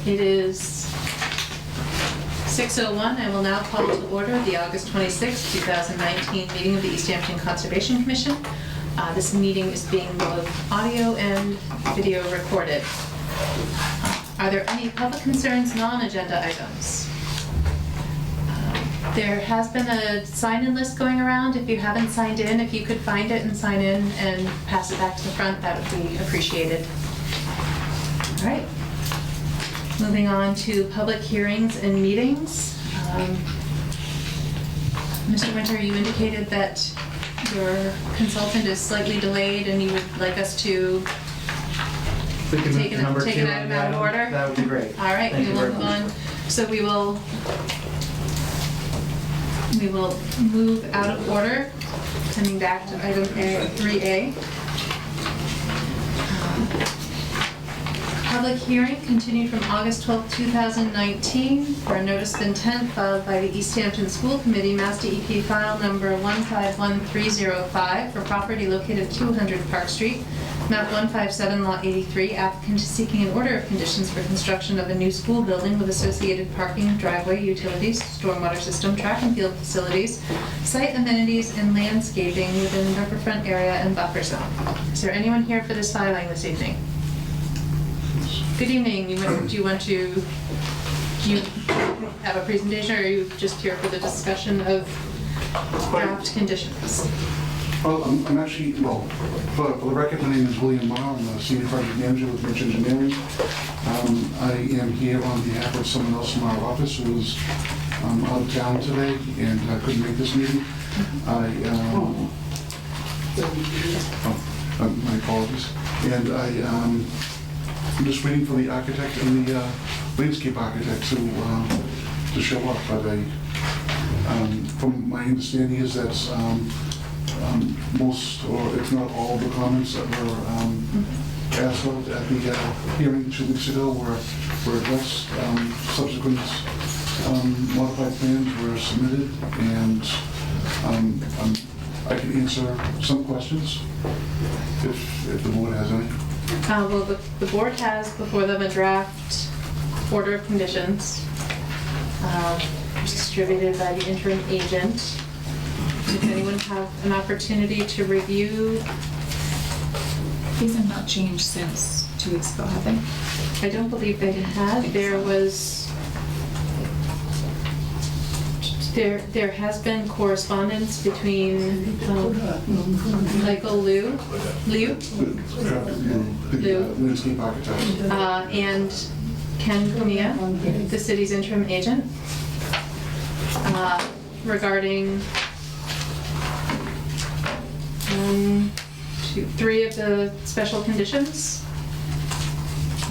It is 6:01. I will now call to order the August 26, 2019 meeting of the Easthampton Conservation Commission. This meeting is being both audio and video recorded. Are there any public concerns, non-agenda items? There has been a sign-in list going around. If you haven't signed in, if you could find it and sign in and pass it back to the front, that would be appreciated. All right. Moving on to public hearings and meetings. Mr. Winter, you indicated that your consultant is slightly delayed and you would like us to take an item out of order? That would be great. All right, we will move on. So we will move out of order, coming back to item 3A. Public hearing continued from August 12, 2019 for a notice of intent filed by the Easthampton School Committee, Mass DEP file number 151305 for property located at 200 Park Street, map 157, lot 83. Applicant is seeking an order of conditions for construction of a new school building with associated parking, driveway, utilities, stormwater system, track and field facilities, site amenities, and landscaping within the riverfront area and buffer zone. Is there anyone here for this filing this evening? Good evening. Do you have a presentation, or are you just here for the discussion of draft conditions? Well, I'm actually, for the record, my name is William Marr. I'm a senior project manager with Rich Engineering. I am here on behalf of someone else from our office who is out of town today and couldn't make this meeting. My apologies. And I'm just waiting for the architect and the landscape architect to show up. But from my understanding is that most, or if not all, of the comments that were asked of at the hearing 2 weeks ago were addressed. Subsequent modified plans were submitted, and I can answer some questions if the board has any. Well, the board has before them a draft order of conditions distributed by the interim agent. Does anyone have an opportunity to review? These have not changed since 2 weeks ago, have they? I don't believe they had. There has been correspondence between Michael Liu, landscape architect, and Ken Cunha, the city's interim agent, regarding 3 of the special conditions.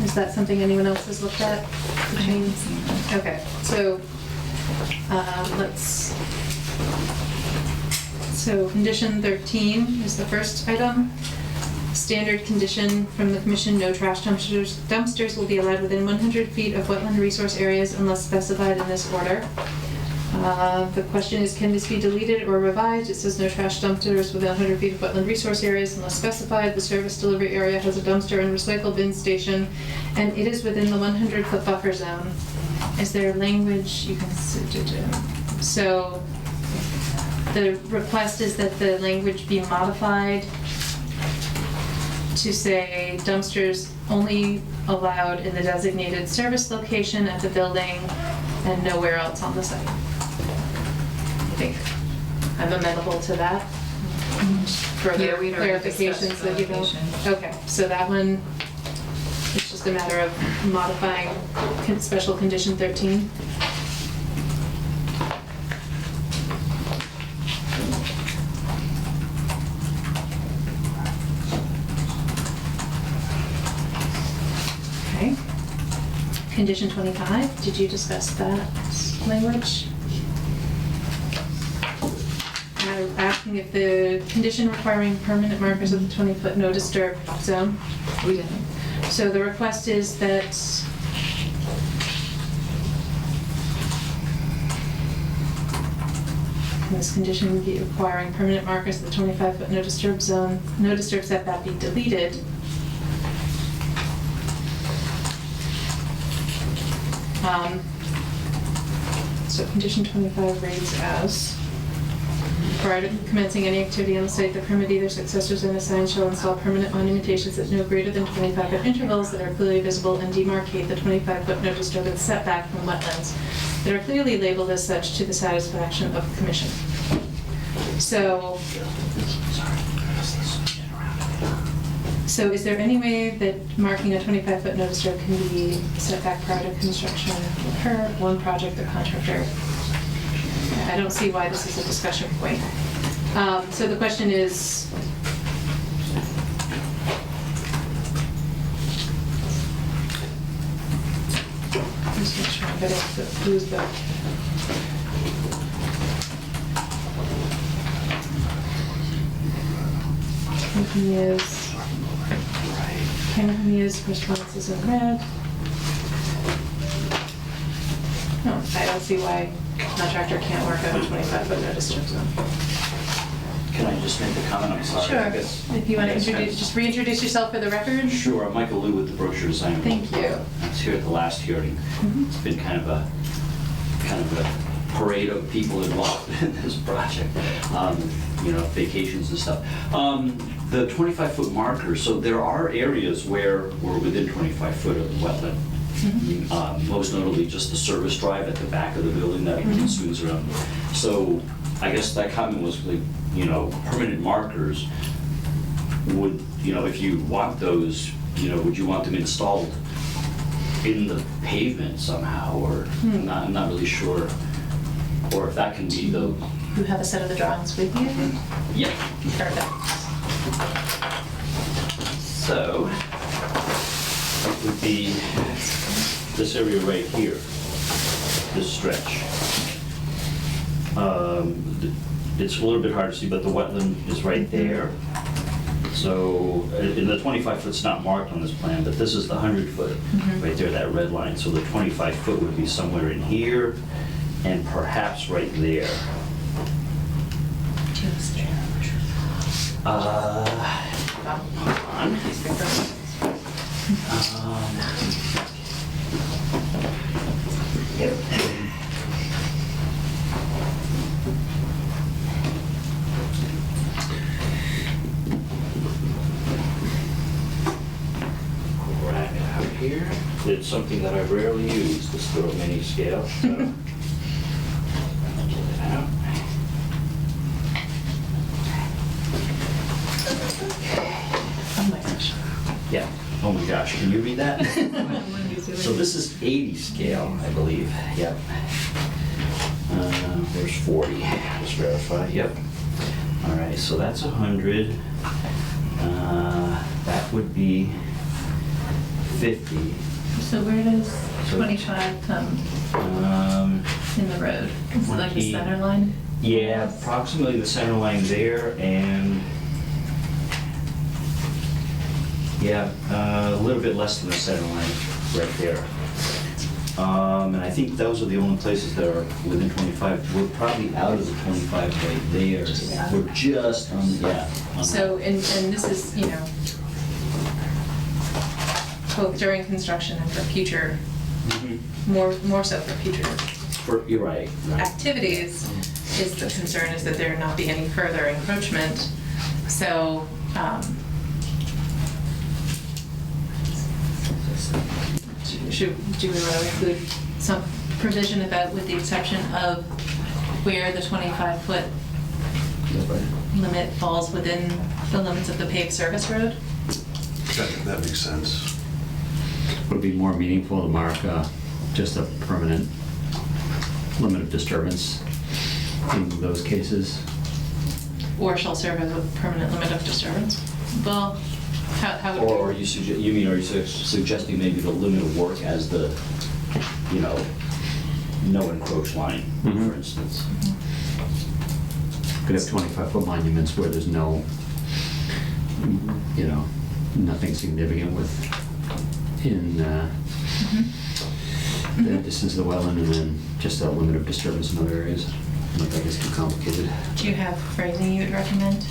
Is that something anyone else has looked at? Okay, so so condition 13 is the first item. Standard condition from the commission: no trash dumpsters will be allowed within 100 feet of wetland resource areas unless specified in this order. The question is, can this be deleted or revised? It says no trash dumpsters within 100 feet of wetland resource areas unless specified. The service delivery area has a dumpster and recycle bin station, and it is within the 100-foot buffer zone. Is there language you can so the request is that the language be modified to say dumpsters only allowed in the designated service location at the building and nowhere else on the site. I think I'm amenable to that. Further clarifications that you don't. Okay, so that one, it's just a matter of modifying special condition 13. Okay. Condition 25, did you discuss that language? I'm asking if the condition requiring permanent markers of the 20-foot no disturb zone. We didn't. So the request is that this condition be requiring permanent markers of the 25-foot no disturb zone, no disturb setback be deleted. So condition 25 reads as, prior to commencing any activity on the site, the permittee, their successors, and assigned shall install permanent monumentations at no greater than 25-foot intervals that are clearly visible and demarcate the 25-foot no disturbance setback from wetlands that are clearly labeled as such to the satisfaction of the commission. So is there any way that marking a 25-foot no disturb can be set back prior to construction per one project or contractor? I don't see why this is a discussion point. So the question is, just make sure I get it, who's the Canopy is responses in red. No, I don't see why contractor can't work out a 25-foot no disturb zone. Can I just make a comment? I'm sorry. Sure. I guess If you want to I guess introduce, just reintroduce yourself for the record. Sure. I'm Michael Liu with the Brochure Design. Thank you. I was here at the last hearing. Mhm. It's been kind of a parade of people involved in this project. Vacations and stuff. The 25-foot markers. So there are areas where we're within 25 foot of the wetland. Mhm. Most notably, just the service drive at the back of the building that swings around. So I guess that comment was like, permanent markers would, if you want those, would you want them installed in the pavement somehow, or I'm not really sure, or if that can be the. You have a set of the drawings with you? Yep. Perfect. So it would be this area right here, this stretch. It's a little bit hard to see, but the wetland is right there. So, and the 25 foot's not marked on this plan, but this is the 100 foot right there, that red line. So the 25 foot would be somewhere in here and perhaps right there. Hold on. Yep. Right out here. It's something that I rarely use, this little mini scale. So get it out. Oh my gosh. Yeah. Oh my gosh, can you read that? So this is 80 scale, I believe. Yep. There's 40. Let's verify. Yep. All right, so that's 100. That would be 50. So where does 25 come in the road? Is it like the 20. center line? Yeah, approximately the center line there, and yeah, a little bit less than the center line right there. And I think those are the only places that are within 25. We're probably out of the 25 right there. Yeah. We're just on, yeah. on So, that. and this is, both during construction and for future, Mhm. more so for future You're right. activities, is the concern is that there not be any further encroachment. So, do we want to include some provision about, with the exception of where the 25-foot limit falls within the limits of the paved service road? That makes sense. Would it be more meaningful to mark just a permanent limit of disturbance in those cases? Or shall serve as a permanent limit of disturbance? Well, how would Or are you suggesting maybe the limit of work as the, no encroach line, Mhm. for instance? Could have 25-foot monuments where there's no, nothing significant the distance of the wetland, and then just a limit of disturbance in other areas. I think it's too complicated. Do you have phrasing you would recommend?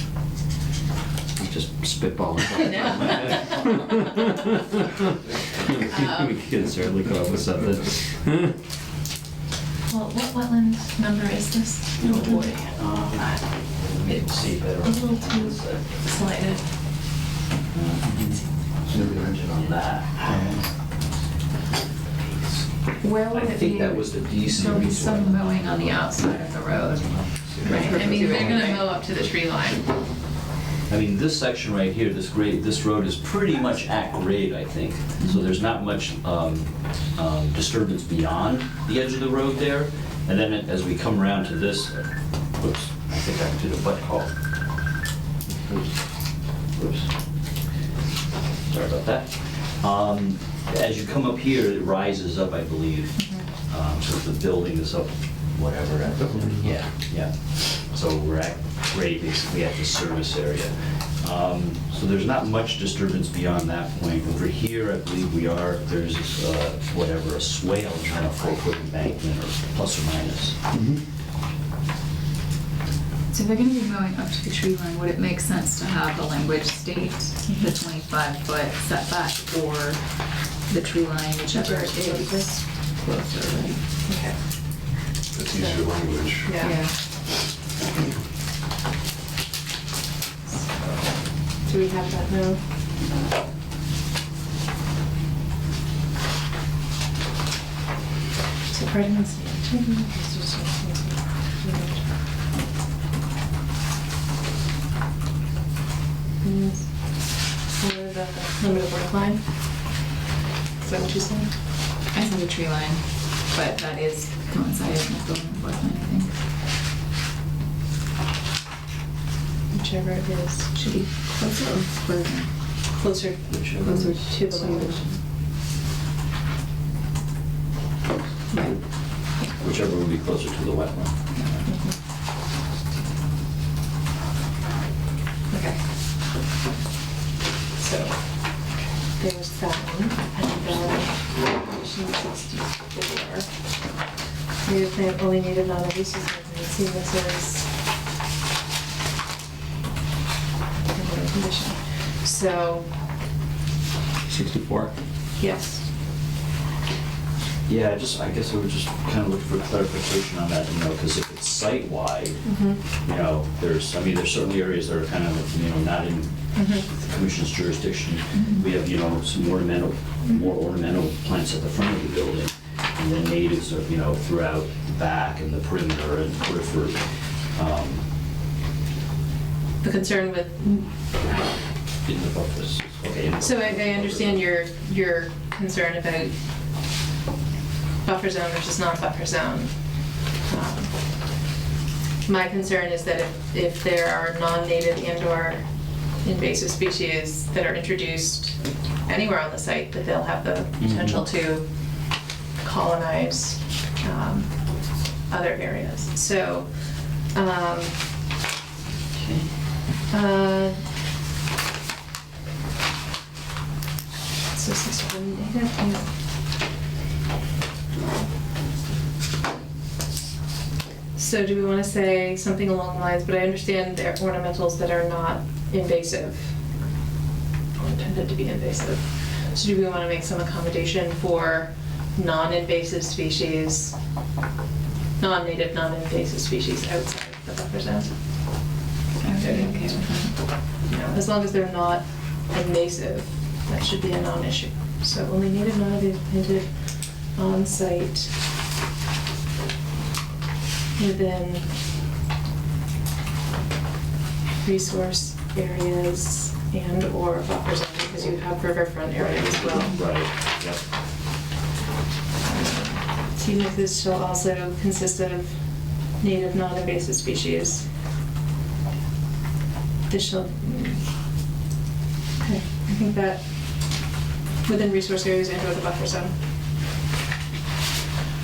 I'm just spitballing. I know. We could certainly come up with something. Well, what wetland number is this? Oh boy. Maybe see A better. little too slighted. Dimension on that. Where would I it be? think that was the D There'll be series some one. mowing on the outside of the road. Right, I mean, they're gonna mow up to the tree line. I mean, this section right here, this road is pretty much at grade, I think. So there's not much disturbance beyond the edge of the road there. And then as we come around to this, whoops, I think I did a butt call. Whoops. Sorry about that. As you come up here, it rises up, I believe. So the building is up, whatever. Yeah, yeah. So we're at grade basically at the service area. So there's not much disturbance beyond that point. Over here, I believe there's whatever, a swale, kind of 4-foot embankment or plus or minus. So if they're gonna be mowing up to the tree line, would it make sense to have the language state the 25-foot setback for the tree line, whichever is closer, right? Okay. That's easier language. Yeah. Do we have that now? So pregnancy. What about the limit of work line? Is that what you said? I said the tree line, but that is coincided with the wetland, I think. Whichever it is. Should be closer or further? Closer to the language. Right. Whichever would be closer to the wetland. Okay. So, there's that one, and then condition 64. Native plant only native non-invasive residency, this is another condition. So, 64? yes. Yeah, I guess I would just kind of look for clarification on that, because if it's site-wide, there's certainly areas that are kind of, not in the commission's jurisdiction. We have, some more ornamental plants at the front of the building, and then natives are, throughout the back and the perimeter and periphery. The concern with, In the buffers. Okay. so I understand your concern about buffer zone versus non-buffer zone. My concern is that if there are non-native and/or invasive species that are introduced anywhere on the site, that they'll have the potential to colonize other areas. So, so 61 native, yeah. So do we want to say something along the lines, but I understand there are ornamentals that are not invasive, or intended to be invasive. So do we want to make some accommodation for non-invasive species, non-native, non-invasive species outside the buffer zone? I would be okay with that. As long as they're not invasive, that should be a non-issue. So only native, non-invasive on-site within resource areas and/or buffer zone, because you have riverfront areas as well. Right, yep. Team methods shall also consist of native, non-invasive species. This shall, okay, I think that within resource areas and/or the buffer zone.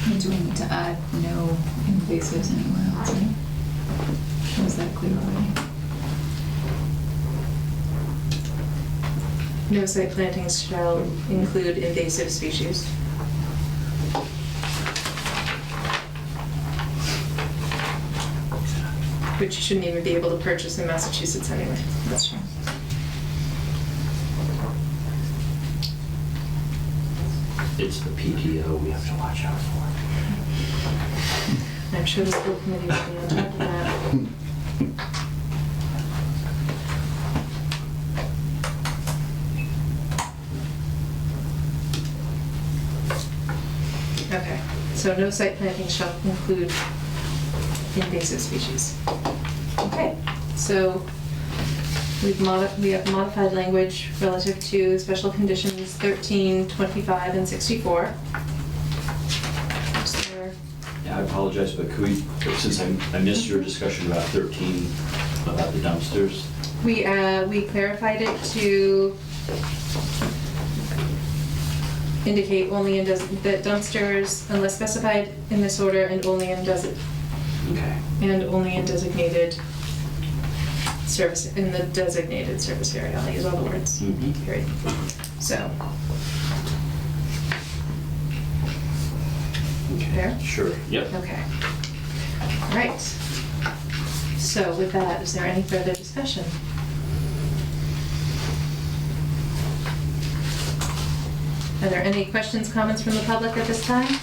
And do we need to add no invasives anywhere else, right? Or is that clear already? No site plantings shall include invasive species. Which you shouldn't even be able to purchase in Massachusetts anyway. That's true. it's the PTO we have to watch out for. I'm sure the school committee will be on top of that. Okay, so no site planting shall include invasive species. Okay, so we have modified language relative to special conditions 13, 25, and 64. Is there- Yeah, I apologize, but could we, since I missed your discussion about 13, about the dumpsters, We clarified it to indicate only in that dumpsters, unless specified in this order, and only in okay. designated service, in the designated service area. I'll use all the words, Mhm. period. So. There? Sure, yep. Okay. All right. So with that, is there any further discussion? Are there any questions, comments from the public at this time?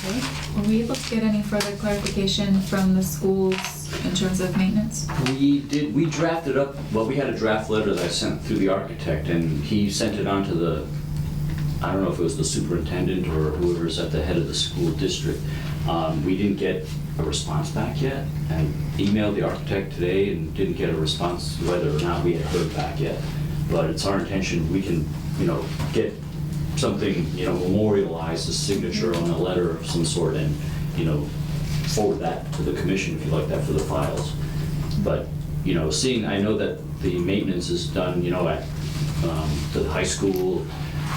Okay. Were we able to get any further clarification from the schools in terms of maintenance? We drafted up, well, we had a draft letter that I sent through the architect, and he sent it on to the, I don't know if it was the superintendent or whoever's at the head of the school district. We didn't get a response back yet. I emailed the architect today and didn't get a response whether or not we had heard back yet. But it's our intention, we can, get something, memorialize the signature on a letter of some sort and, forward that to the commission if you'd like that for the files. But, I know that the maintenance is done, at the high school,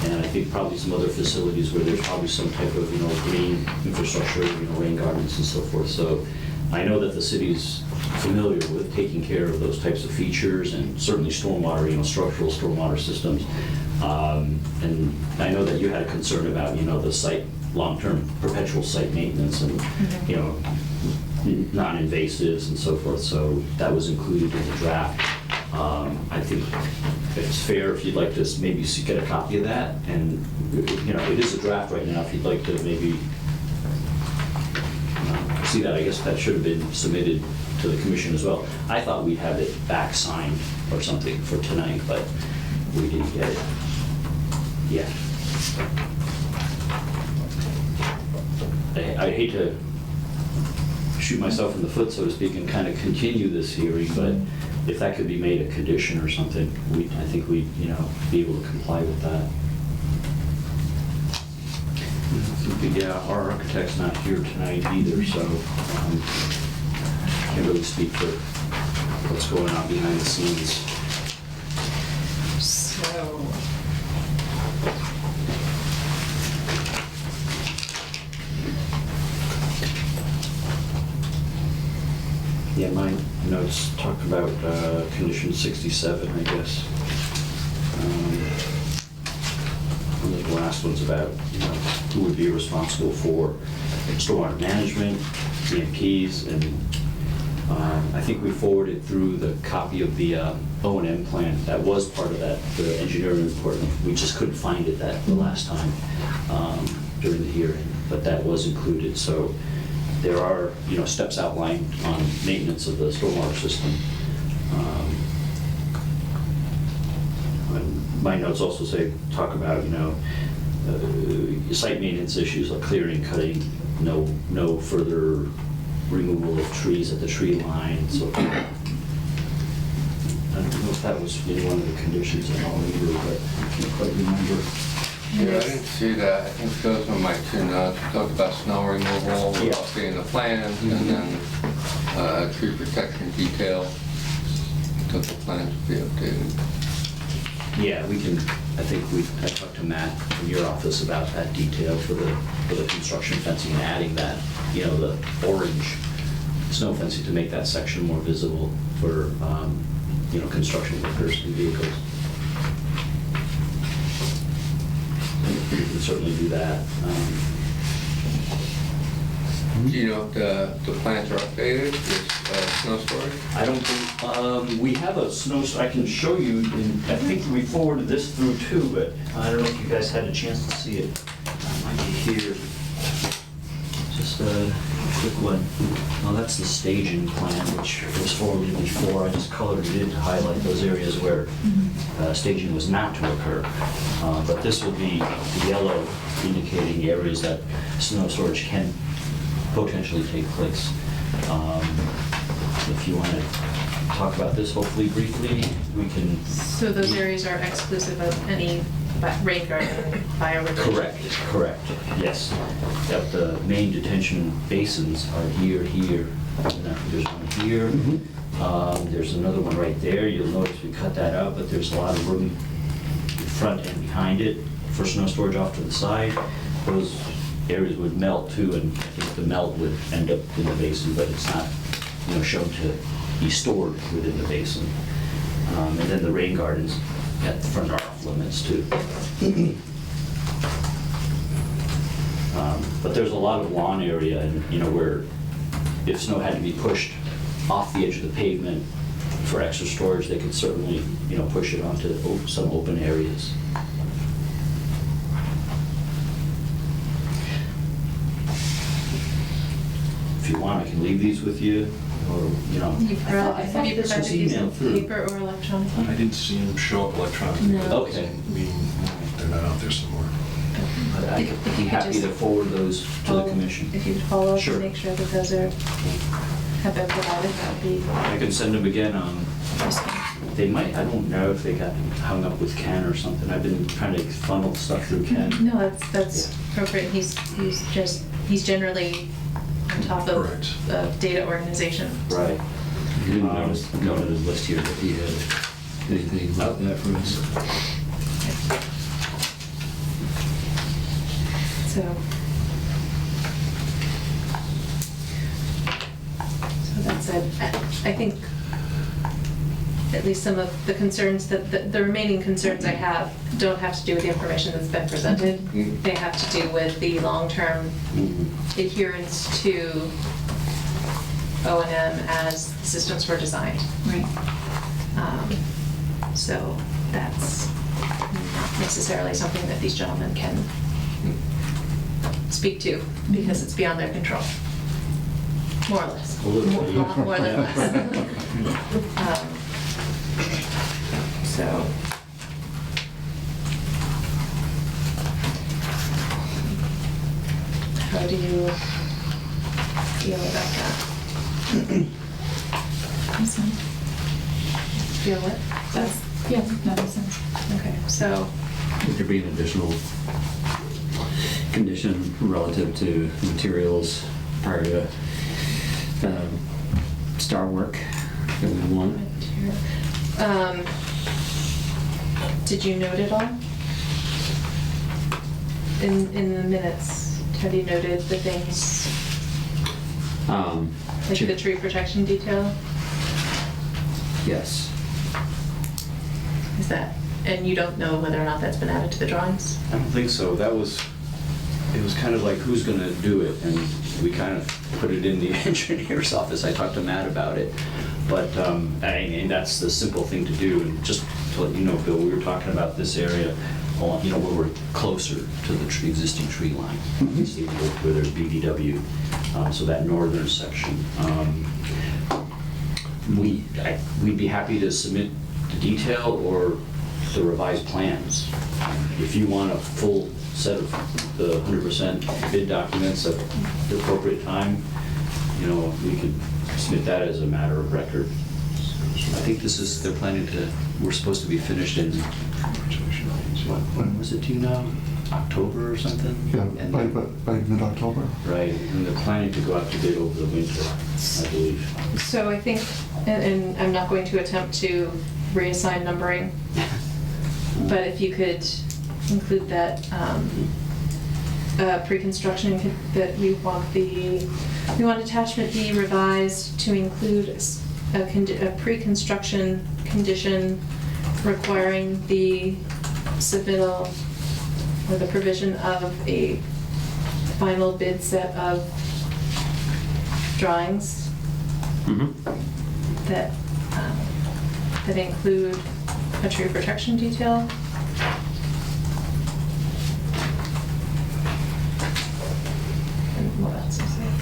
and I think probably some other facilities where there's probably some type of, green infrastructure, rain gardens and so forth. So I know that the city's familiar with taking care of those types of features and certainly stormwater, structural stormwater systems. And I know that you had a concern about, the site, long-term perpetual site maintenance and, non-invasives and so forth. So that was included in the draft. I think it's fair if you'd like to maybe get a copy of that. And, it is a draft right now. If you'd like to maybe see that, I guess that should have been submitted to the commission as well. I thought we'd have it back signed or something for tonight, but we didn't get it yet. I'd hate to shoot myself in the foot, so to speak, and kind of continue this hearing, but if that could be made a condition or something, I think we'd, be able to comply with that. Yeah, our architect's not here tonight either, so can't really speak for what's going on behind the scenes. So. Yeah, my notes talk about condition 67, I guess. And the last one's about, who would be responsible for stormwater management, EMPs, and I think we forwarded through the copy of the O&M plan that was part of that, the engineering report. We just couldn't find it the last time during the hearing, but that was included. So there are, steps outlined on maintenance of the stormwater system. And my notes also talk about, site maintenance issues like clearing, cutting, no further removal of trees at the tree line. So I don't know if that was in one of the conditions at all either, but I can't quite remember. Yeah, I didn't see that. I think those were my two notes. We talked about snow removal, Yeah. without seeing the plans, and then tree protection detail. Took the plans to be updated. Yeah, we can, I talked to Matt from your office about that detail for the construction fencing and adding that, the orange snow fencing to make that section more visible for, construction workers and vehicles. We can certainly do that. Do you know if the plans are updated with snow storage? I don't think, we have a I can show you, and I think we forwarded this through too, but I don't know if you guys had a chance to see it. It might be here. Just a quick one. Well, that's the staging plan, which was forwarded before. I just colored it in to highlight those areas where staging was not to occur. But this will be the yellow indicating areas that snow storage can potentially take place. If you want to talk about this, hopefully briefly, we can. So those areas are exclusive of any rain garden bioretention? Correct, yes. Yep, the main detention basins are here, and I think there's one here. There's another one right there. You'll notice we cut that out, but there's a lot of room in front and behind it for snow storage off to the side. Those areas would melt too, and I think the melt would end up in the basin, but it's not, shown to be stored within the basin. And then the rain gardens at the front are off limits too. But there's a lot of lawn area, and where if snow had to be pushed off the edge of the pavement for extra storage, they could certainly push it onto some open areas. If you want, I can leave these with you, or Have you provided these in paper or electronically? I didn't see them show up electronically. No. but Okay. they're not out there somewhere. But I'd If be you happy could to just forward those to the follow- commission. If you could follow up Sure. and make sure that those have been provided, that would be I can send them again. useful. They might, I don't know if they got hung up with Ken or something. I've been trying to funnel stuff through Ken. No, that's appropriate. He's generally on top of Correct. data organization. Right. You didn't notice the list here that he had anything about that for us. So that said, I think at least some of the concerns the remaining concerns I have don't have to do with the information that's been presented. Mhm. They have to do with the long-term adherence to O&M as the systems were designed. Right. So that's not necessarily something that these gentlemen can speak to because it's beyond their control. More or less. A little bit. More than less. So. How do you feel about that? Feel what? That's, Yeah, that makes sense. okay, so, Would there be an additional condition relative to materials prior to star work that we want? did you note it all? In the minutes, have you noted the things, like the tree protection detail? Yes. Is that, and you don't know whether or not that's been added to the drawings? I don't think so. It was kind of like who's gonna do it, and we kind of put it in the engineer's office. I talked to Matt about it, but and that's the simple thing to do. And just to let you know, Bill, we were talking about this area, where we're closer to the existing tree line, see where there's BBW, so that northern section. We'd be happy to submit the detail or the revised plans. If you want a full set of the 100% bid documents at the appropriate time, we could submit that as a matter of record. I think they're planning we're supposed to be finished in, when was it, do you know? October or something? Yeah, And by mid-October. right, and they're planning to go out to bid over the winter, I believe. So I think, and I'm not going to attempt to reassign numbering, but if you could include that pre-construction, that we want attachment B revised to include a pre-construction condition requiring the submittal or the provision of a final bid set of drawings Mhm. that, that include a tree protection detail. And what else is there?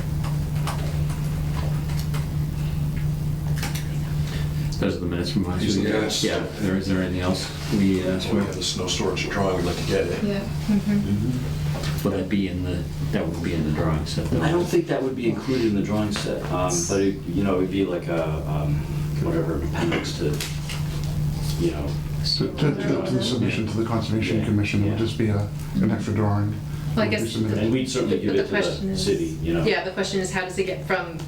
Those are the minutes from last These are week. the minutes. Yeah, is there anything else we asked So we for? have the snow storage drawing, we'd like to get it. Yeah. Mm-hmm. Would that be in the, that would be in the drawing set though? I don't think that would be included in the drawing set, but it, you know, it'd be like a, whatever, appendix to, you know. To the submission to the Conservation Yeah, Commission, it would yeah. just be an extra drawing. Well, I It would be guess submitted. And we'd certainly give the it to question the is- city, you know. Yeah, the question is, how does it get from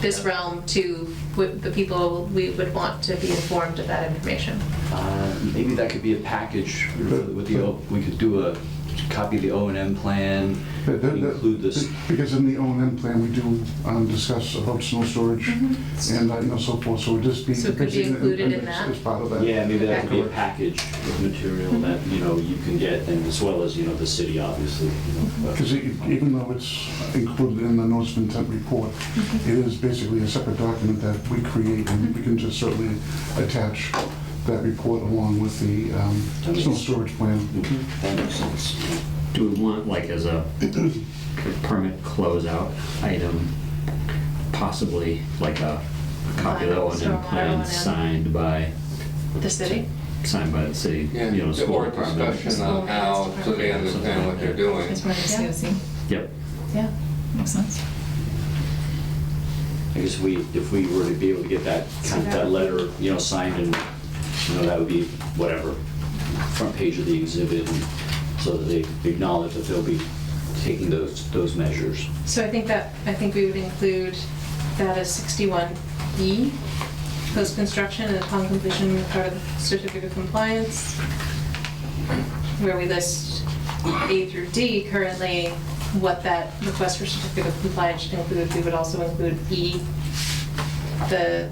this Yeah. realm to the people we would want to be informed of that information? Maybe that could be a package with the, we could do a copy of the O&M plan, include this. Because in the O&M plan, we do discuss about snow storage and, so forth, so it would just be. So it could be included in that? As part of that. Yeah, maybe that could be a Okay. package of material that, you know, you can get, and as well as, you know, the city, obviously, you know. but- Because even though it's included in the notice of intent report, it is basically a separate document that we create, and we can just certainly attach that report along with the snow storage plan. That makes sense. Do we want, like, as a permit closeout item, possibly like a copy of the O&M Stormwater plan O&M. signed by The city? the city, Yeah, you know, school or department? discussion on how, so they understand what they're doing. It's more Yeah. COC. Yep. Yeah. Makes sense. I guess if we were to be able to get that kind of, that letter, you know, signed, and, you know, that would be whatever, front page of the exhibit, and so that they acknowledge that they'll be taking those measures. So I think we would include that as 61E, post-construction and upon completion part of the certificate of compliance, where we list A through D currently, what that request for certificate of compliance should include. We would also include E, the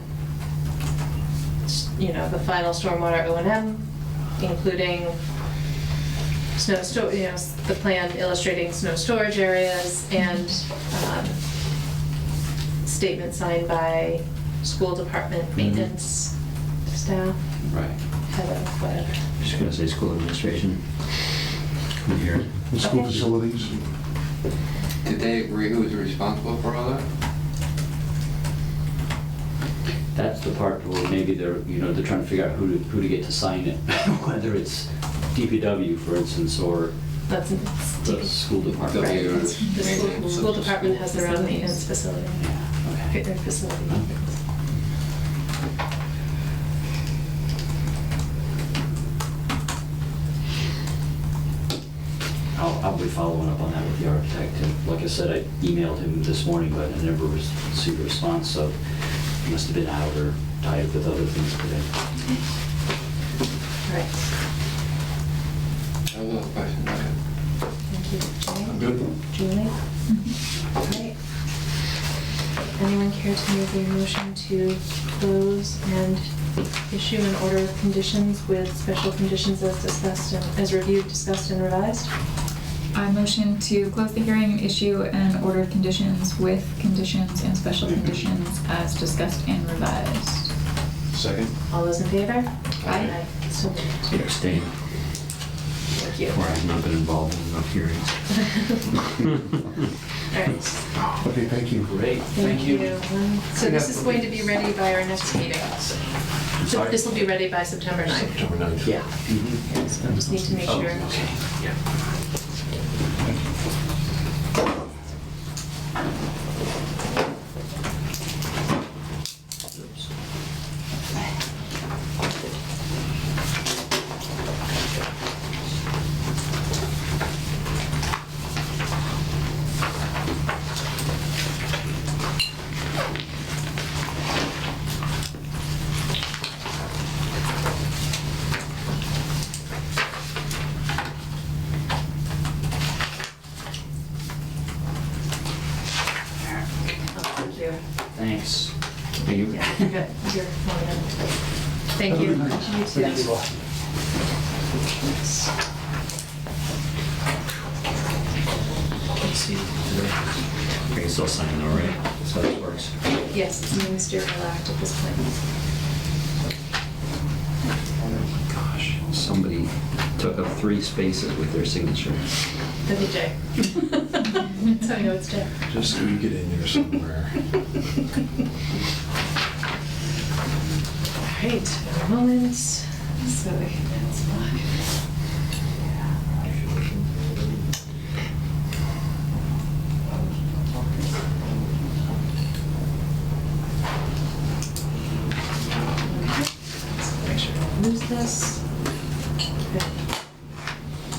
final stormwater O&M, including the plan illustrating snow storage areas, and statement signed by school department maintenance staff, Right. head of whatever. Just gonna say school administration. Come here. The school Okay. facilities. Did they agree who's responsible for all that? That's the part where maybe they're trying to figure out who to get to sign it, whether it's DPW, for instance, or That's the school department. Right. W. The school department has their own maintenance facility. Yeah, okay. Their facility maintenance. I'll be following up on that with the architect. And like I said, I emailed him this morning, but I never received a response, so he must have been out or tied up with other things today. Right. That was a question I had. Thank you. I'm Jane? good. Julie? All right. Anyone care to make a motion to close and issue an order of conditions with special conditions as discussed and as reviewed, discussed, and revised? I motion to close the hearing and issue an order of conditions with conditions and special conditions as discussed and revised. Second? All those in favor? Aye. So moved. You abstain, Thank you. or I've not been involved in enough hearings. All right. Okay, thank you. Great, Thank you. So this is going to be ready by our next meeting. So sorry? this will be ready by September 9th. September 9th. Yeah. Yeah, so I just need to make Oh, sure. okay, yeah. Oops. Thank you. Thanks. Thank you. Yeah, you're good. You're fine. Thank you. Have a good night. You too. Let's see. can still sign though, right? That's how this works. Yes, it's ministerial act at this point. Gosh, somebody took up 3 spaces with their signature. That'd be Jay. That's how I know it's Jay. Just squeak it in there somewhere. All right, a moment. So that's 5. Make sure I don't lose this. Okay.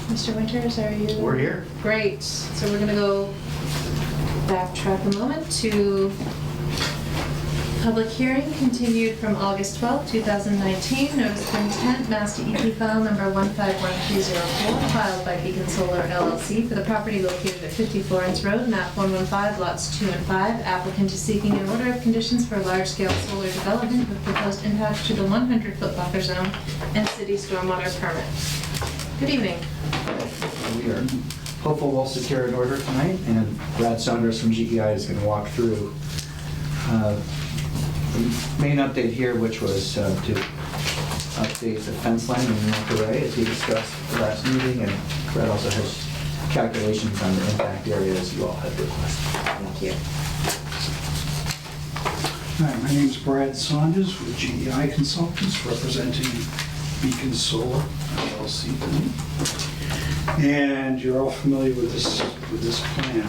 Mr. Winters, are you? We're here. Great. So we're gonna go backtrack a moment to public hearing continued from August 12th, 2019. Notice of intent, Mass DEP file number 151304, filed by Beacon Solar LLC for the property located at 50 Florence Road, map 115, lots 2 and 5. Applicant is seeking an order of conditions for a large-scale solar development with proposed impacts to the 100-foot buffer zone and city stormwater permit. Good evening. We are hopeful we'll secure an order tonight, and Brad Saunders from GEI is going to walk through the main update here, which was to update the fence line in the array, as we discussed at the last meeting, and Brad also has calculations on the impact areas you all had requested. Thank you. Hi, my name's Brad Saunders with GEI Consultants, representing Beacon Solar LLC. And you're all familiar with this plan.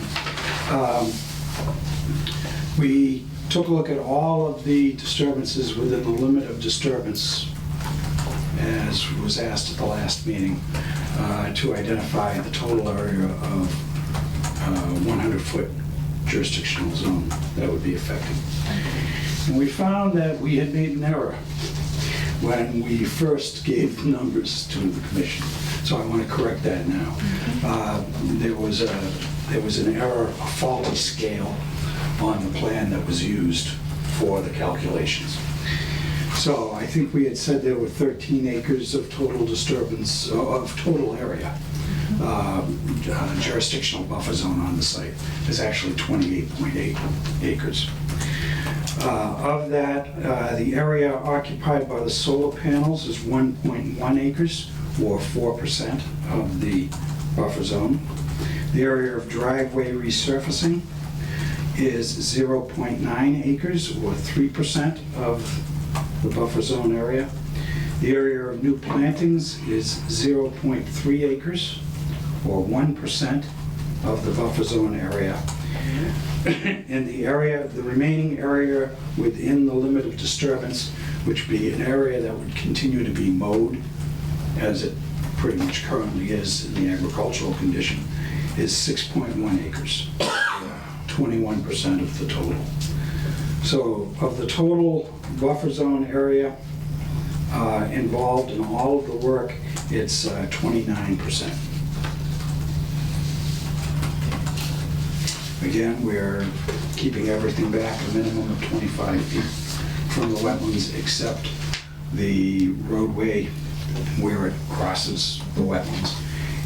We took a look at all of the disturbances within the limit of disturbance, as was asked at the last meeting, to identify the total area of 100-foot jurisdictional zone that would be affected. And we found that we had made an error when we first gave the numbers to the commission. So I want to correct that now. There was an error, a faulty scale on the plan that was used for the calculations. So I think we had said there were 13 acres of total disturbance, of total area, jurisdictional buffer zone on the site. There's actually 28.8 acres. Of that, the area occupied by the solar panels is 1.1 acres, or 4% of the buffer zone. The area of driveway resurfacing is 0.9 acres, or 3% of the buffer zone area. The area of new plantings is 0.3 acres, or 1% of the buffer zone area. And the remaining area within the limit of disturbance, which would be an area that would continue to be mowed, as it pretty much currently is in the agricultural condition, is 6.1 acres, 21% of the total. So of the total buffer zone area involved in all of the work, it's 29%. Again, we're keeping everything back a minimum of 25 feet from the wetlands, except the roadway where it crosses the wetlands.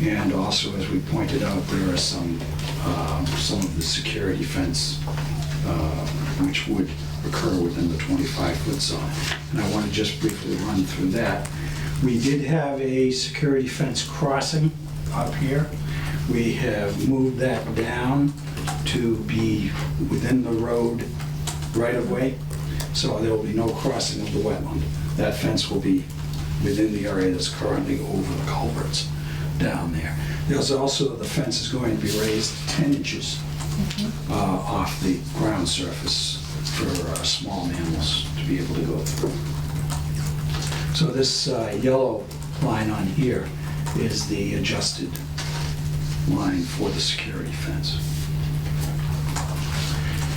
And also, as we pointed out, there are some of the security fence which would occur within the 25-foot zone. And I want to just briefly run through that. We did have a security fence crossing up here. We have moved that down to be within the road right-of-way, so there will be no crossing of the wetland. That fence will be within the area that's currently over the culverts down there. There's also, the fence is going to be raised 10 inches off the ground surface for small mammals to be able to go through. So this yellow line on here is the adjusted line for the security fence.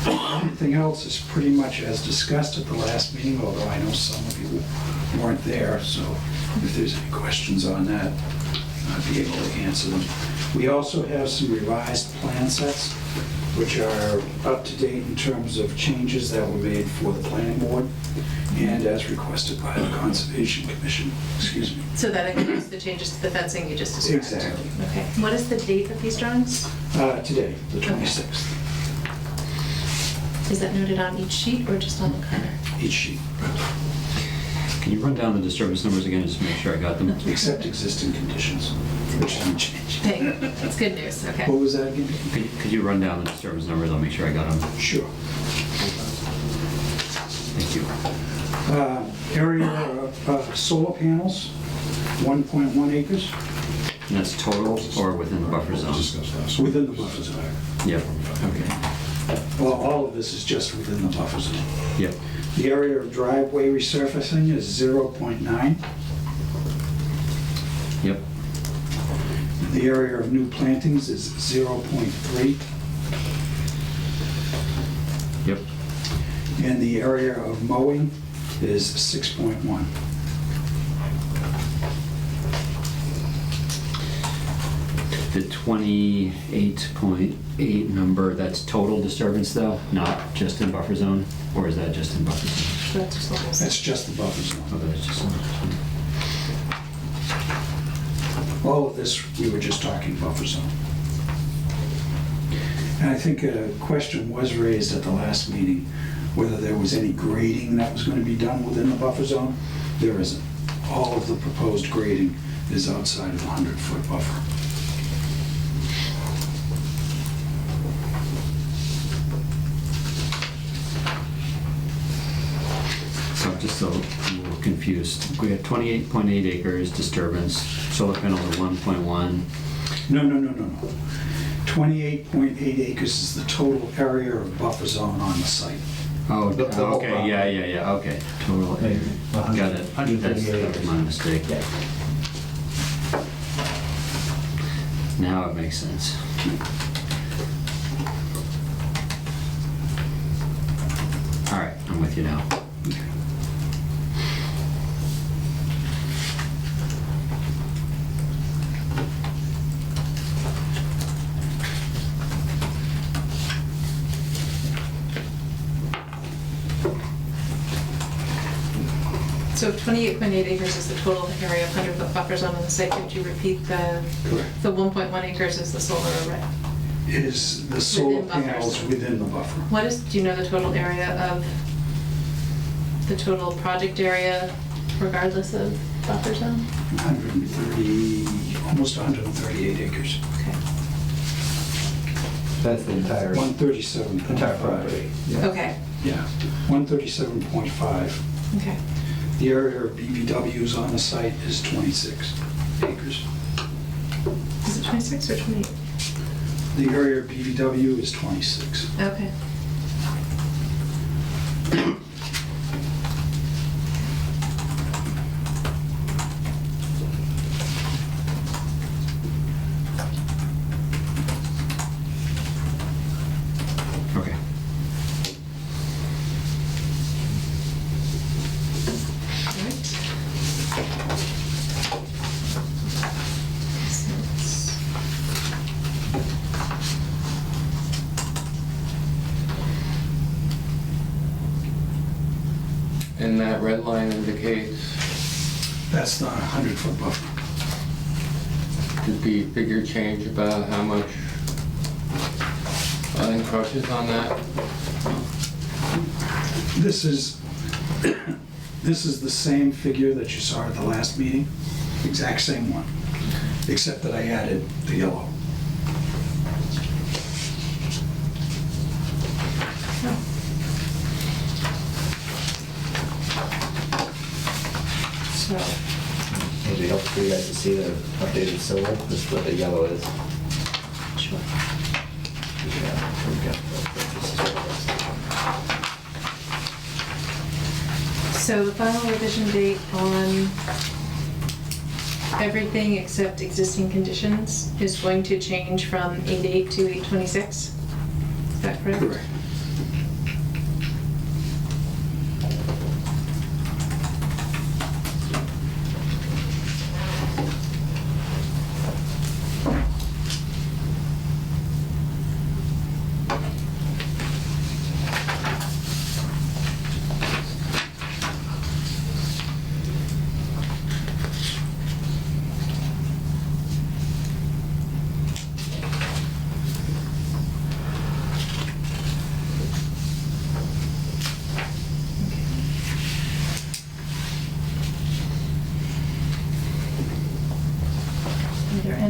Everything else is pretty much as discussed at the last meeting, although I know some of you weren't there, so if there's any questions on that, I'd be able to answer them. We also have some revised plan sets, which are up to date in terms of changes that were made for the planning board and as requested by the Conservation Commission. Excuse me. So that includes the changes to the fencing you just described? Exactly. Okay. What is the date of these drawings? Today, the 26th. Is that noted on each sheet or just on the corner? Each sheet, Can you run down the disturbance numbers again, just to make sure I got them? except existing conditions, which didn't change. Hey, that's good news, okay. What was that again? Could you run down the disturbance numbers? I'll make sure I got them. Sure. Thank you. Area of solar panels, 1.1 acres, And that's total or within the buffer zone? Discuss that. within the buffer zone. Yep, okay. Well, all of this is just within the buffer zone. Yep, The area of driveway resurfacing is 0.9. yep, The area of new plantings is 0.3. yep. And the area of mowing is 6.1. The 28.8 number, that's total disturbance though, not just in buffer zone? Or is that just in buffer zone? So that's just the whole That's just the buffer zone. Oh, that's just in buffer zone. All of this, we were just talking buffer zone. And I think a question was raised at the last meeting, whether there was any grading that was going to be done within the buffer zone. There isn't. All of the proposed grading is outside of the 100-foot buffer. So I'm just a little confused. We have 28.8 acres disturbance, solar panels are 1.1. No. 28.8 acres is the total area of buffer zone on the site. Oh, The whole okay, property. yeah, okay. Total area. Got it. 138 That's acres. my mistake. Yeah. Now it makes sense. All right, I'm with you now. So 28.8 acres is the total area of 100-foot buffer zone on the site. Could you repeat the Correct. 1.1 acres is the solar array? Is the solar Within buffers. panels within the buffer. What is, do you know the total area of, the total project area regardless of buffer zone? 130, almost 138 acres. Okay. That's the entire 137.5. entire property. Yeah. Okay, Yeah, 137.5. okay. The area of BBWs on the site is 26 acres. Is it 26 or 28? The area of BBW is 26. Okay. Okay. Alright. So it's- And that red line indicates That's the 100-foot buffer. could be figure change about how much encroaches on that. This is, this is the same figure that you saw at the last meeting, exact same one, except that I added the yellow. So, Maybe helpful for you guys to see the updated symbol. This is what the yellow is. sure. Yeah, here we go. So the final revision date on everything except existing conditions is going to change from 8/8 to 8/26? Is that correct? Correct.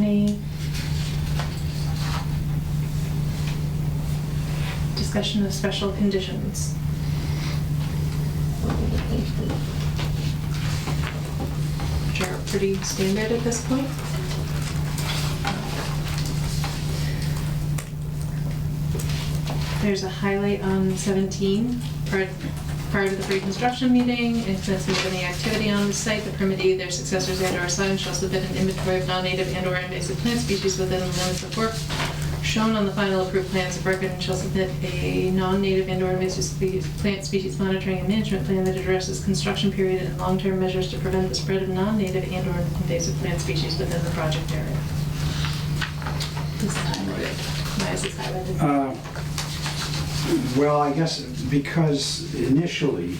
Any discussion of special conditions? Which are pretty standard at this point. There's a highlight on 17, prior to the pre-construction meeting, in commencement of any activity on the site, the permittee, their successors and/or assigns shall submit an inventory of non-native and/or invasive plant species within the limits of work shown on the final approved plans of record, and shall submit a non-native and/or invasive plant species monitoring and management plan that addresses construction period and long-term measures to prevent the spread of non-native and/or invasive plant species within the project area. This is highlighted. Why is this highlighted? Well, I guess because initially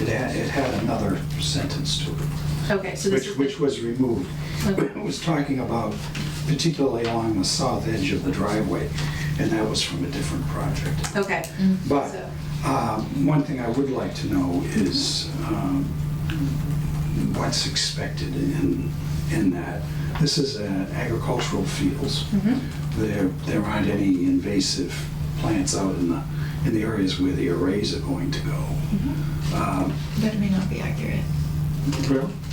it had another sentence to it, Okay, so this is... which was removed. Okay. It was talking about particularly along the south edge of the driveway, and that was from a different project. Okay. But So- one thing I would like to know is what's expected in that. This is agricultural fields. There aren't any invasive plants out in the areas where the arrays are going to go. That may not be accurate.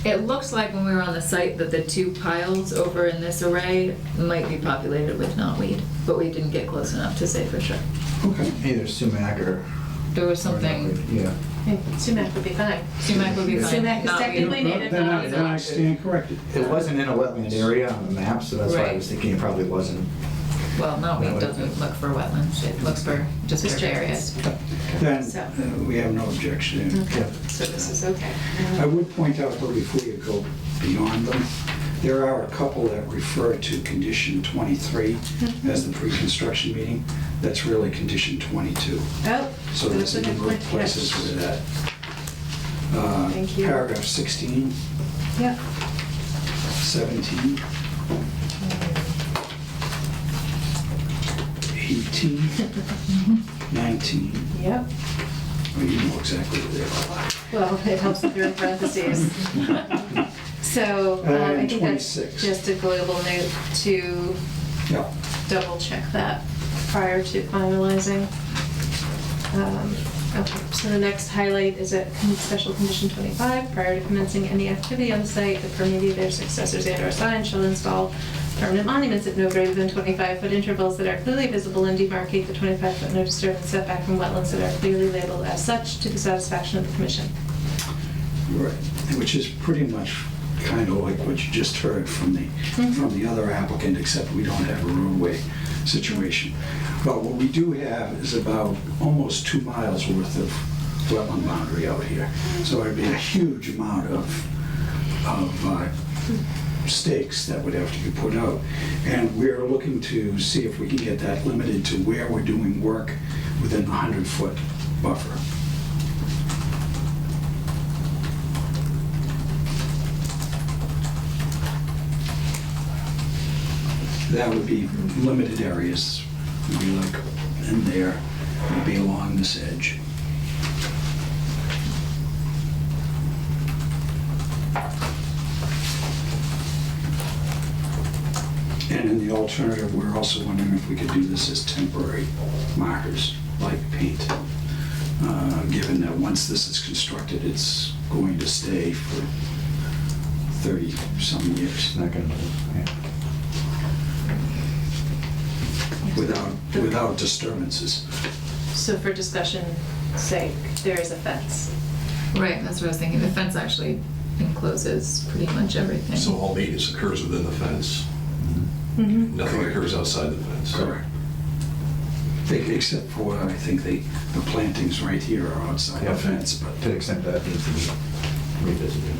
It looks like when we were on the site that the two piles over in this array might be populated with knotweed, but we didn't get close enough to say for sure. Okay. Either sumac or... There was something, Yeah. Hey, sumac would be fine. sumac would be fine. Sumac is knotweed. technically native. Then I stand corrected. It wasn't in a wetland area on the map, so that's why I Right. was thinking it probably wasn't. Well, knotweed doesn't look for wetlands, it looks for just Just for areas. Then So- we have no objection. Okay, so this is okay. I would point out, though, before you go beyond them, there are a couple that refer to condition 23 as the pre-construction meeting. That's really condition 22. Oh, So there's that's a a good number of point. places where that. Thank you. Paragraph 16, Yep. 17, 18, 19. Yep. Well, you know exactly where they are. Well, it helps if they're in parentheses. So I And think that's 26. just a global note to Yeah. double check that prior to finalizing. Okay, so the next highlight is at special condition 25. Prior to commencing any activity on the site, the permittee, their successors and/or signs shall install permanent monuments at no greater than 25-foot intervals that are clearly visible and demarcate the 25-foot no disturbance setback from wetlands that are clearly labeled as such to the satisfaction of the commission. Right, which is pretty much kind of like what you just heard from the other applicant, except we don't have a roadway situation. But what we do have is about almost 2 miles worth of wetland boundary out here. So it'd be a huge amount of stakes that would have to be put out. And we're looking to see if we can get that limited to where we're doing work within the 100-foot buffer. That would be limited areas, would be like in there, would be along this edge. And in the alternative, we're also wondering if we could do this as temporary markers, like paint. Given that once this is constructed, it's going to stay for 30-some years. It's not gonna move, yeah. Without disturbances. So for discussion's sake, there is a fence. Right, that's what I was thinking. The fence actually encloses pretty much everything. So all maintenance occurs within the fence. Mm-hmm. Nothing Correct. occurs outside the fence. Correct. Except for, I think, the plantings right here are outside the fence, but To the extent that needs to be revisited.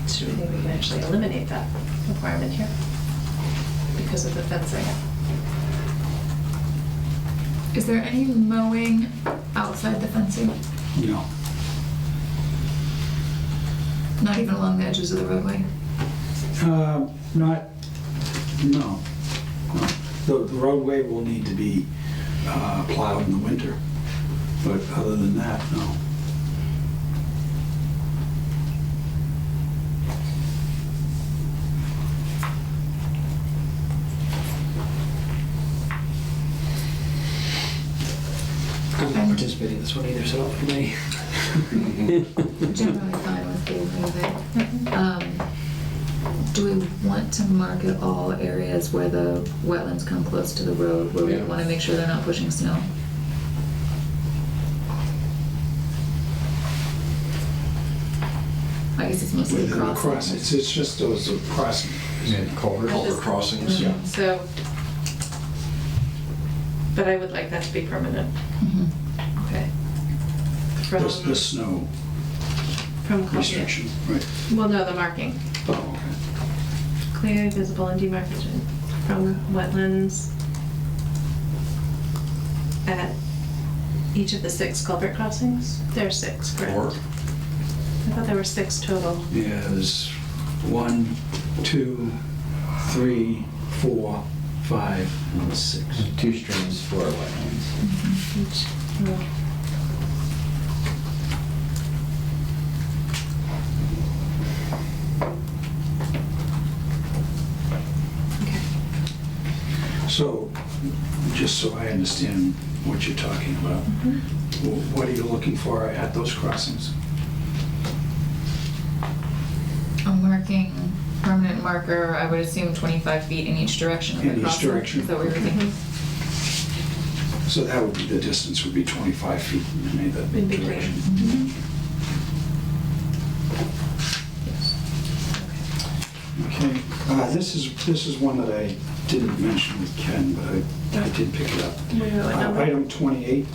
So we think we can actually eliminate that requirement here because of the fencing. Is there any mowing outside the fencing? no. Not even along the edges of the roadway? No. The roadway will need to be plowed in the winter, but other than that, no. anticipating this one either, so for me. Generally fine with the moving. Do we want to market all areas where the wetlands come close to the road, where we Yeah. want to make sure they're not pushing snow? I guess it's mostly Within the crossing. cross, it's just those crossing. Culvert crossings. Yeah. So, but I would like that to be permanent. Mhm. Okay. From, The snow from restriction, right? Well, no, the marking. Oh, okay. Clear, visible, and demarcation from wetlands at each of the 6 culvert crossings. There are 6, correct? Or, I thought there were 6 total. Yeah, there's 1, 2, 3, 4, 5, and 6. 2 streams, 4 wetlands. Each, oh. Okay. So, just so I understand what you're talking about, what are you looking for at those crossings? A marking, permanent marker, I would assume 25 feet in each direction of the In each crossing. direction. Is that what you were thinking? So that would be, the distance would be 25 feet in either In between. direction. Okay, this is one that I didn't mention with Ken, but I did pick it up. What number? Item 28.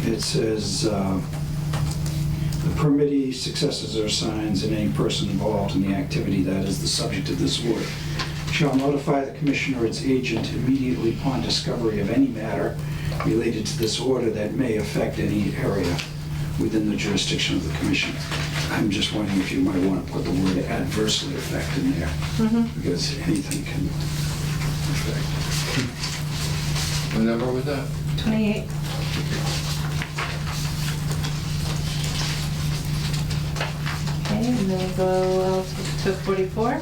It says, the permittee successors or signs and any person involved in the activity that is the subject of this order shall notify the commissioner or its agent immediately upon discovery of any matter related to this order that may affect any area within the jurisdiction of the commission. I'm just wondering if you might want to put the word adversely affect in there, because anything can affect. What number was that? 28. Okay, and then we go to 44.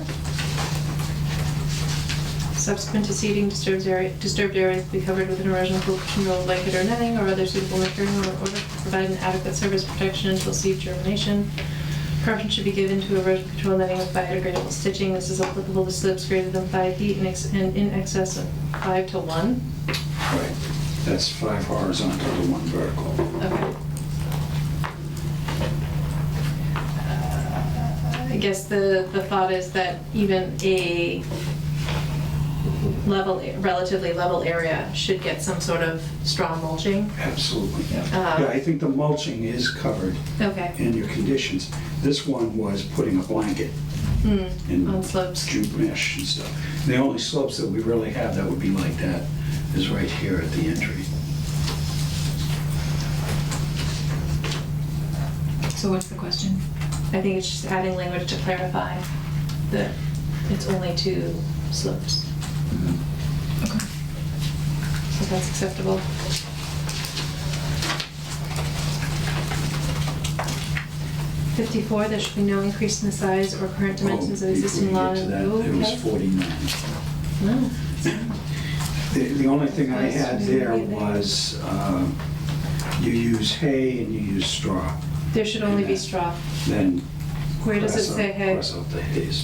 Subsequent to seeding, disturbed areas be covered with an erosion-proof control blanket or netting or other suitable material in order to provide an adequate surface protection until seed germination. Preference should be given to erosion control netting with biodegradable stitching. This is applicable to slopes greater than 5 feet and in excess of 5 to 1. Right, that's 5 horizontal to 1 vertical. Okay. I guess the thought is that even a relatively level area should get some sort of strong mulching. Absolutely. Yeah, I think the mulching is covered Okay. in your conditions. This one was putting a blanket in On slopes. jute mesh and stuff. The only slopes that we really have that would be like that is right here at the entry. So what's the question? I think it's just adding language to clarify that it's only 2 slopes. Okay. So that's acceptable. .54, there should be no increase in the size or current dimensions of existing Before lawn. you get to that, there was 49. No. The only thing I had there was you use hay and you use straw. There should only be straw. Then Where does it say hay? Cross out the hays.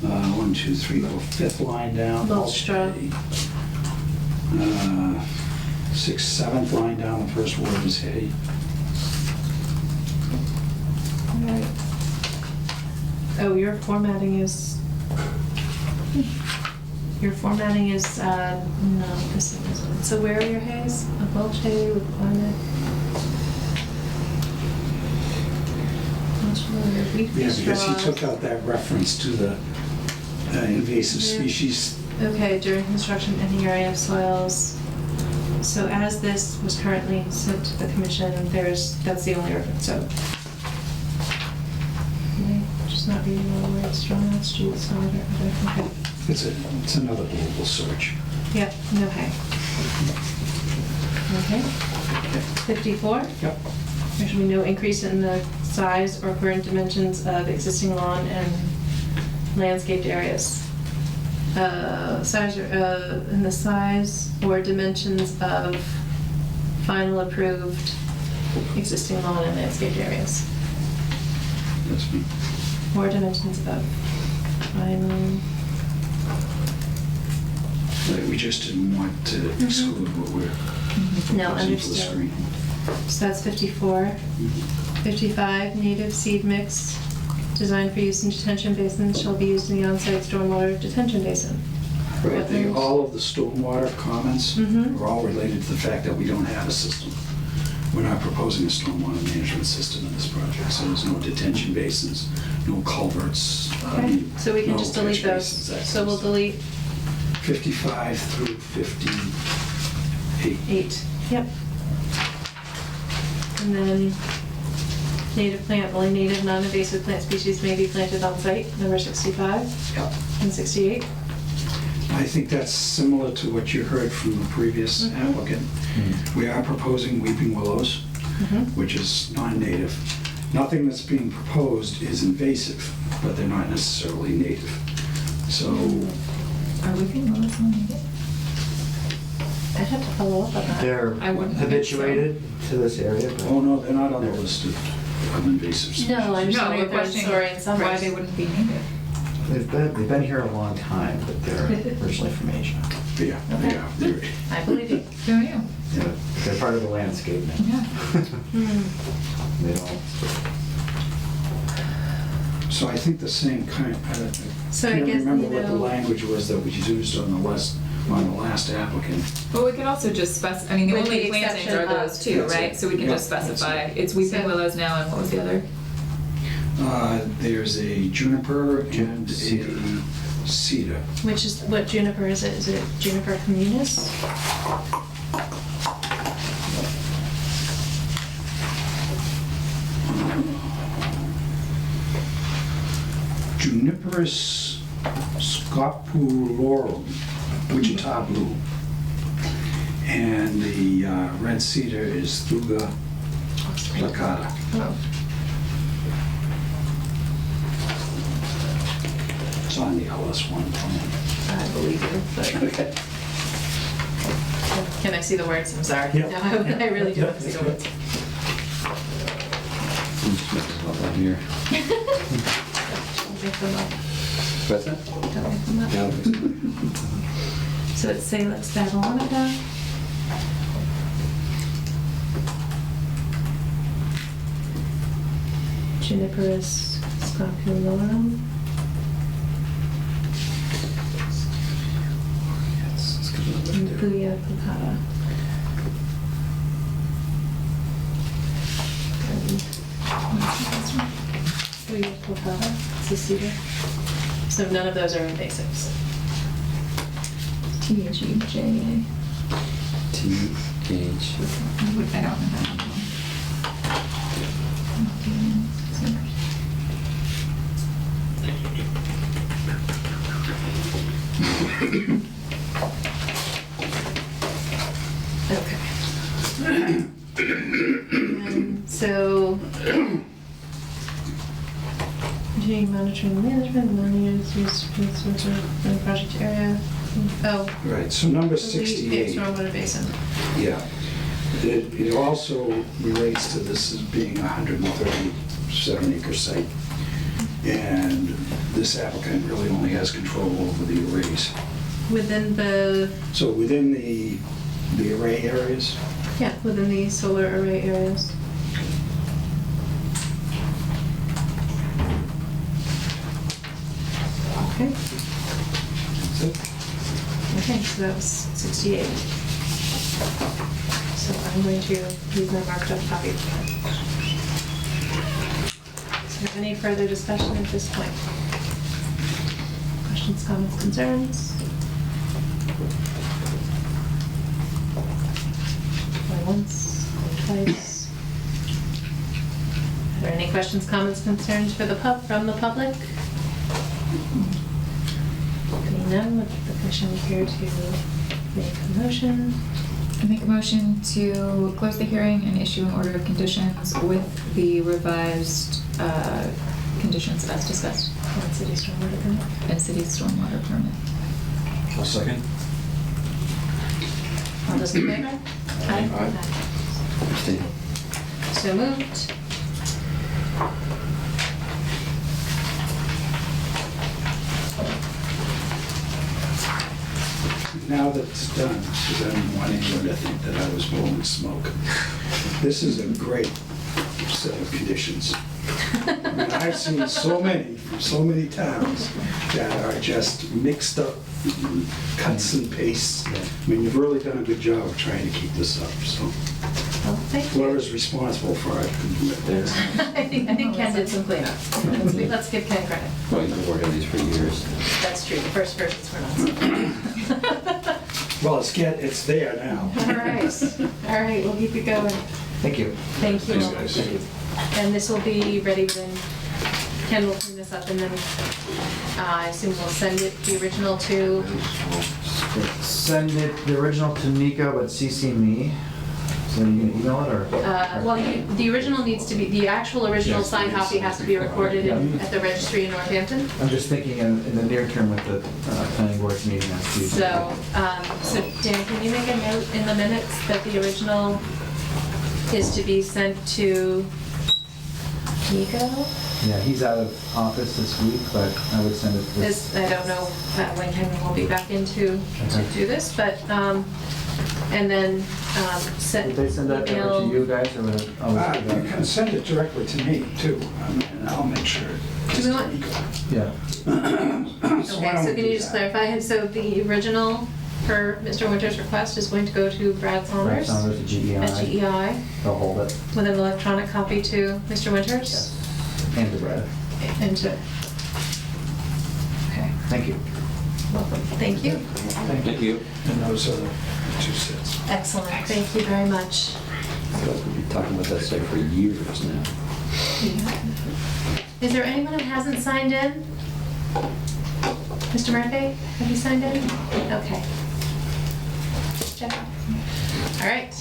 1, 2, 3, 4, 5th line down. Mulch straw. hay. 6th, 7th line down, the first word is hay. Alright. Oh, your formatting is, no, this isn't. So where are your hays? A mulch hay with climate? Wheat Yeah, because he straws. took out that reference to the invasive Yeah. species. Okay, during construction, any area of soils. So as this was currently sent to the commission, that's the only reference, so. Am I just not reading all the words, straw nuts, jute, solid, okay. It's another global search. Yep, no hay. Okay. 54, Yep. there should be no increase in the size or current dimensions of existing lawn and landscaped areas. In the size or dimensions of final approved existing lawn and landscaped areas. That's me. More dimensions above. Final. Like, we just didn't want to exclude what we're No, proposing for the understood. screen. So that's 54. 55, native seed mix designed for use in detention basins shall be used in the on-site stormwater detention basin. Right, Wetlands. all of the stormwater comments Mhm. are all related to the fact that we don't have a system. We're not proposing a stormwater management system in this project, so there's no detention basins, no culverts. Okay, so we can no just delete catch those. basins, that So kind we'll of stuff. delete 55 through 58. 8. Yep. And then native plant, only native non-invasive plant species may be planted on site, number 65 Yep. and 68. I think that's similar to what you heard from the previous Mhm. applicant. We are proposing weeping willows, Mhm. which is non-native. Nothing that's being proposed is invasive, but they're not necessarily native. So, Are we being willows on native? I'd have to follow up on that. They're I wouldn't think so. habituated to this area, but oh no, they're not on the list of invasive species. No, I'm just No, wondering we're if they're questioning storing somewhere. why they wouldn't be native. they've been here a long time, but they're originally from Asia. Yeah, Okay. yeah, they're, I believe you. Who knew? Yeah, they're part of the landscape now. Yeah. Hmm. They don't. so I think the same kind, So I I can't guess, remember you what the know- language was that was used on the last applicant. Well, we could also just specify, I mean, the With only the plantings exception are of- those two, That's right? it. So we can Yeah, just that's specify, it. it's weeping So- willows now, and what was the other? There's a juniper and a Cedar. cedar. Which is, what juniper is it? Is it Juniper communis? Juniperus scopulorum, Wichita blue. And the red cedar is Thuga placata. Oh. It's on the LS1 plan. I believe you, but Okay. can I see the words? I'm sorry. Yeah. No, I really do want to see the words. Not here. Don't make them up. What's that? Don't make them up. Yeah. So it's Salix babylonica. Juniperus scopulorum. And Thuya placata. And Thuya placata, it's a cedar. So none of those are invasives. THEJA. TH. I don't know that one. Okay. And so, continuing monitoring and management, non-use in the project area. Oh, Right, so number delete the 68. stormwater basin. Yeah. It also relates to this as being a 137-acre site. And this applicant really only has control over the arrays. Within the, So within the array areas, yeah, within the solar array areas. Okay. that's it. Okay, so that was 68. So I'm going to use my marked up copy of that. Is there any further discussion at this point? Questions, comments, concerns? Going once, going twice. Are there any questions, comments, concerns for the from the public? Seeing none, would the commission care to make a motion? I make a motion to close the hearing and issue an order of conditions with the revised conditions as discussed. On city stormwater permit? And city stormwater permit. I'll second. All those in favor? Aye. Aye. So moved. Now that it's done, because I didn't want anyone to think that I was blowing smoke. This is a great set of conditions. I mean, I've seen so many from so many towns that are just mixed up cuts and pastes. I mean, you've really done a good job of trying to keep this up, so Well, thank you. whoever's responsible for it can do it there. I think Ken did some cleanup. Let's give Ken credit. Well, you've been working on these for years. That's true, the first versions were not so. Well, it's there now. All right, we'll keep it going. Thank you. Thank you. Thanks, guys. And this will be ready when Ken will clean this up, and then I assume we'll send it, the original to, Send it, the original to Nico, but CC me. So you can email it or? the original needs to be, the actual original Yes, signed please. copy has to be recorded at the registry in Northampton. I'm just thinking in the near term with the planning board's meeting next Tuesday. So Dan, can you make a note in the minutes that the original is to be sent to Nico? Yeah, he's out of office this week, but I would send it this. I don't know when Ken will be back in to do this, but, and then send. Did they send that over to email- you guys or would it always be You that? can send it directly to me, too, and I'll make sure. Do we want- Yeah. Okay, so can you just clarify, so the original for Mr. Winter's request is going to go to Brad Brad Saunders Saunders at GEI. at GEI They'll hold it. with an electronic copy to Mr. Winters? Yes. And to Brad. And to, okay, Thank you. welcome, thank you. Thank you. And those are the two sets. Excellent, thank you very much. I feel like we've been talking about that site for years now. Is there anyone who hasn't signed in? Mr. Murphy, have you signed in? Okay. Check. All right.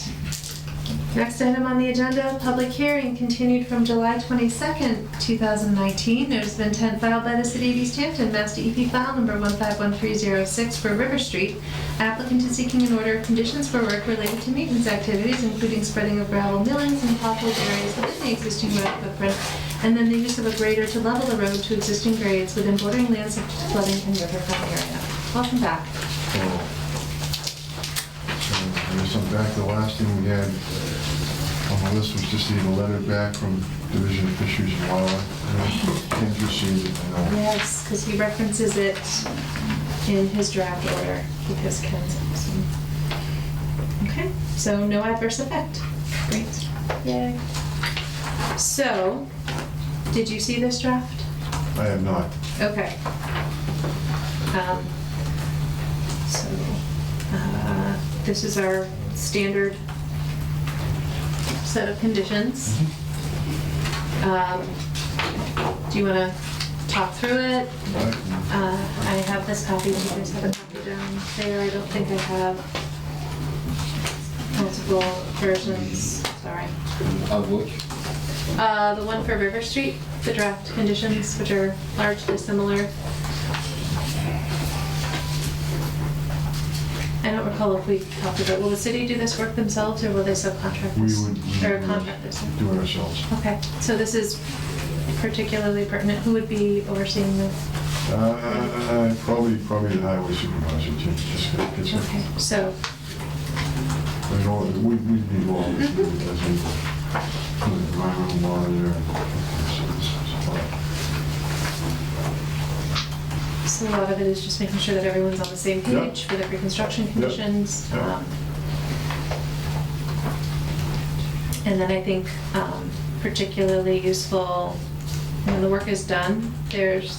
Next item on the agenda, public hearing continued from July 22nd, 2019. Notice of intent filed by the City of Easthampton, Mass. DEP file number 151306 for River Street. Applicant is seeking an order of conditions for work related to maintenance activities, including spreading of gravel millings and potholed areas within the existing road footprint, and then the use of a grader to level the road to existing grades within bordering lands subject to flooding and riverfront area. Welcome back. I guess I'm back. The last thing we had on the list was just need a letter back from Division of Fisheries and Wildlife. Ken's received it, I know. Yes, because he references it in his draft order, because Ken's awesome. Okay, so no adverse effect. Great. Yay. So, did you see this draft? I have not. Okay. So, this is our standard set of conditions. Do you want to talk through it? I have this copy, do you guys have a copy down there? I don't think I have multiple versions, sorry. Of which? The one for River Street, the draft conditions, which are largely similar. I don't recall if we talked about, will the city do this work themselves, or will they subcontract We this? would Or contract this? do it ourselves. Okay, so this is particularly pertinent. Who would be overseeing this? Probably the highway supervisor, Jim, just gets it. Okay, so, I know, we need all of it, because we put an environmental monitor and so a lot of it is just making sure that everyone's on the same page for the pre-construction conditions. Yeah. And then I think particularly useful, when the work is done, is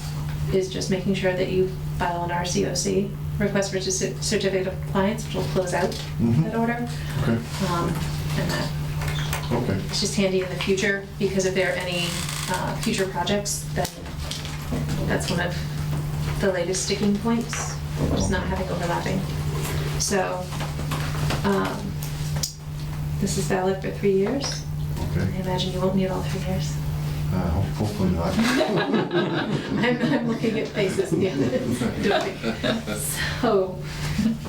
just making sure that you file an RCOC, request for certificate of compliance, which will close out that order. Okay, And that okay. it's just handy in the future, because if there are any future projects, then that's one of the latest sticking points, just not having overlapping. So, this is valid for 3 years. I Okay. imagine you won't need all 3 years. Hopefully not. I'm looking at faces, yeah. So,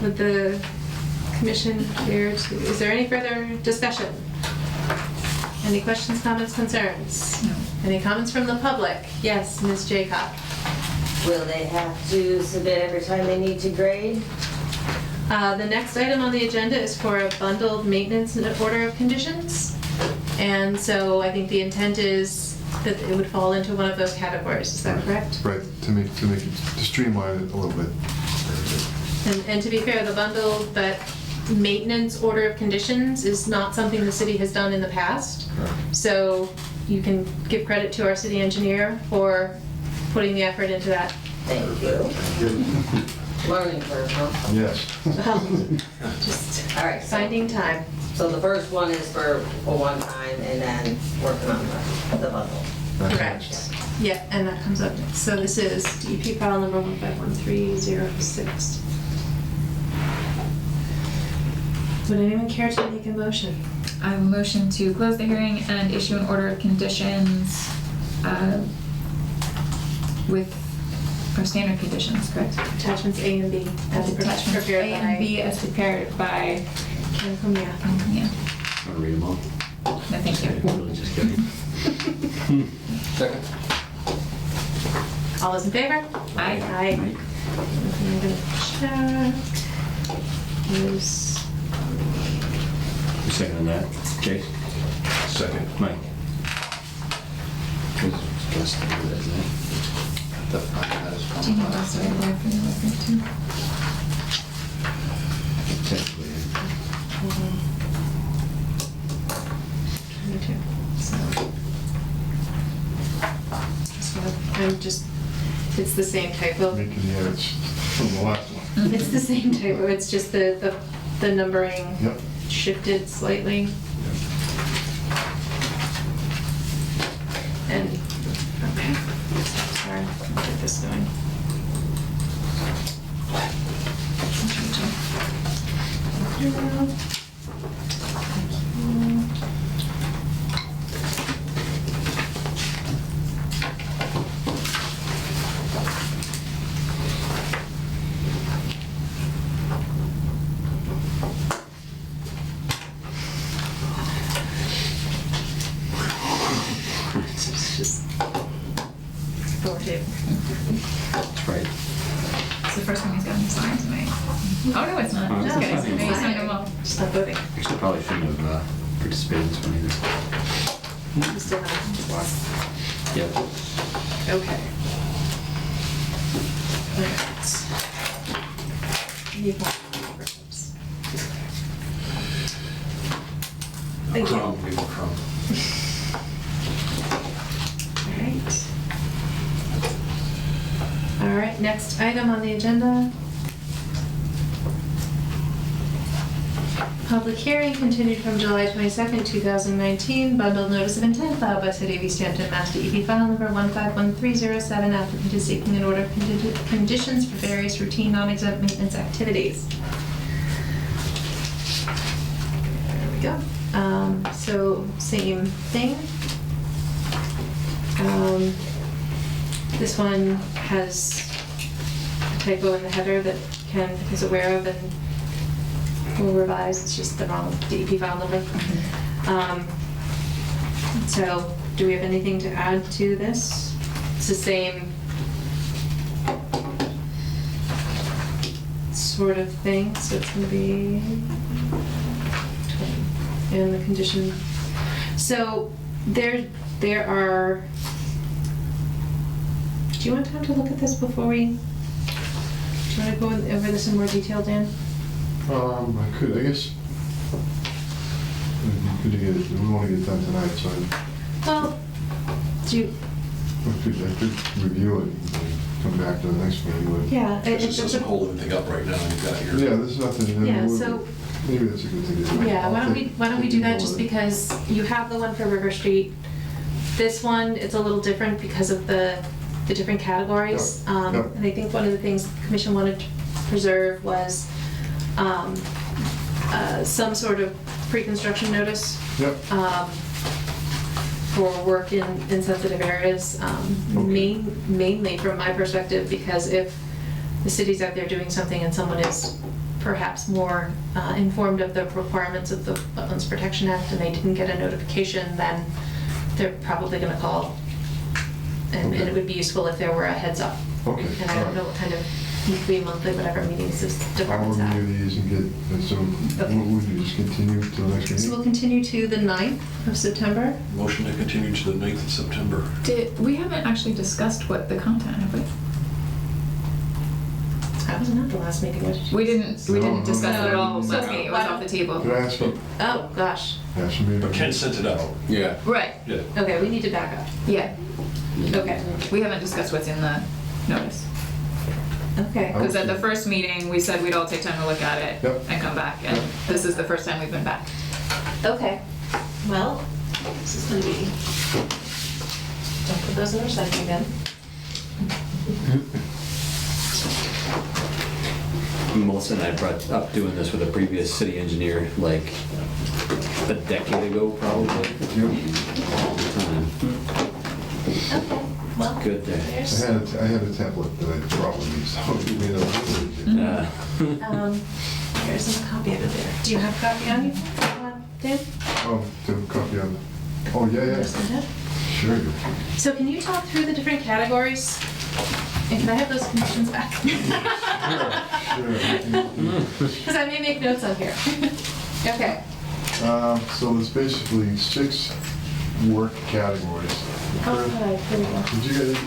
with the commission here, is there any further discussion Any questions, comments, concerns? No. Any comments from the public? Yes, Ms. Jacob. Will they have to submit every time they need to grade? The next item on the agenda is for a bundled maintenance order of conditions. And so I think the intent is that it would fall into one of those categories. Is that correct? Right, to streamline it a little bit. And to be fair, the bundled but maintenance order of conditions is not something the city has done in the past. So you can give credit to our city engineer for putting the effort into that. Thank you. Learning curve, huh? Yes. Just All right, so- finding time. So the first one is for one time and then working on the bundle. Correct. Yeah, and that comes up next. So this is DEP file number 151306. Would anyone care to make a motion? I have a motion to close the hearing and issue an order of conditions with our standard conditions, correct? Attachments A and B as Attachments prepared A by and B as prepared by Ken Kumia. Yeah. Want to read them all? No, thank you. Really just kidding. Second. All those in favor? Aye. Aye. I'm gonna check. Is You second on that? Jake? Second. Mike? Just do that, isn't it? The front has Do you need those right there for the record too? Technically, yeah. 22. So I'm just, it's the same typo. Making the edits from the last one. It's the same typo, it's just the numbering Yep. shifted slightly. And, okay, sorry, I'll get this going. It's just authoritative. That's right. It's the first one he's gotten signed tonight. Oh, no, it's not. Oh, Just it's kidding. not. No, you signed them all. Just not voting. Actually, probably shouldn't have participated in this one either. You still have lost. Yep. Okay. Alright. Need more. Thank you. Alright. Alright, next item on the agenda. Public hearing continued from July 22nd, 2019. Bundled notice of intent filed by City of Easthampton, Mass. DEP file number 151307. Applicant is seeking an order of conditions for various routine non-exempt maintenance activities. There we go. So same thing. This one has a typo in the header that Ken is aware of and will revise. It's just the wrong DEP file number. So do we have anything to add to this? It's the same sort of thing, so it's going to be 20. And the condition. So there are. Do you want time to look at this before we? Do you want to go over this in more detail, Dan? I could, I guess. Good to get it, we want to get it done tonight, so Well, do you? I could review it and come back to the next meeting. but- Yeah. This doesn't hold anything up right now, you've got your... Yeah, this is nothing. Yeah, so- Maybe that's a good thing to do. Yeah, why don't we do that just because you have the one for River Street. This one, it's a little different because of the different categories. Yep, yep. And I think one of the things the commission wanted to preserve was some sort of pre-construction notice Yep. for work in sensitive areas. Mainly from my perspective, because if the city's out there doing something and someone is perhaps more informed of the requirements of the Wetlands Protection Act and they didn't get a notification, then they're probably gonna call. And it would be useful if there were a heads up. Okay. And I don't know what kind of weekly, monthly, whatever meetings this department's I'll at. review these and get, and so Okay. would you just continue to the next So we'll meeting? continue to the 9th of September. Motion to continue to the 9th of September. We haven't actually discussed what the content, have we? I wasn't at the last meeting, what did you? We didn't No, discuss it at all, no. last meeting, it was off the table. Could I ask you, Oh, gosh. ask you maybe? But Ken sent it out. Yeah. Right, Yeah. Okay, we need to back up. yeah. Okay. We haven't discussed what's in the notice. Okay. Because at the first meeting, we said we'd all take time to look at it Yep. and come back, and this is the first time we've been back. Okay. Well, this is gonna be, don't put those in recycling bin. Melissa and I brought up doing this with a previous city engineer like a decade ago, probably. Okay, well, Good day. there's, I had a template that I probably used, so it made it there's a copy of it there. Do you have a copy on you, Dave? Oh, to copy of, oh, yeah, yeah, There's that. sure. So can you talk through the different categories? And can I have those conditions back? Sure. Because I may make notes on here. Okay. So there's basically 6 work categories. Oh, good, here we go.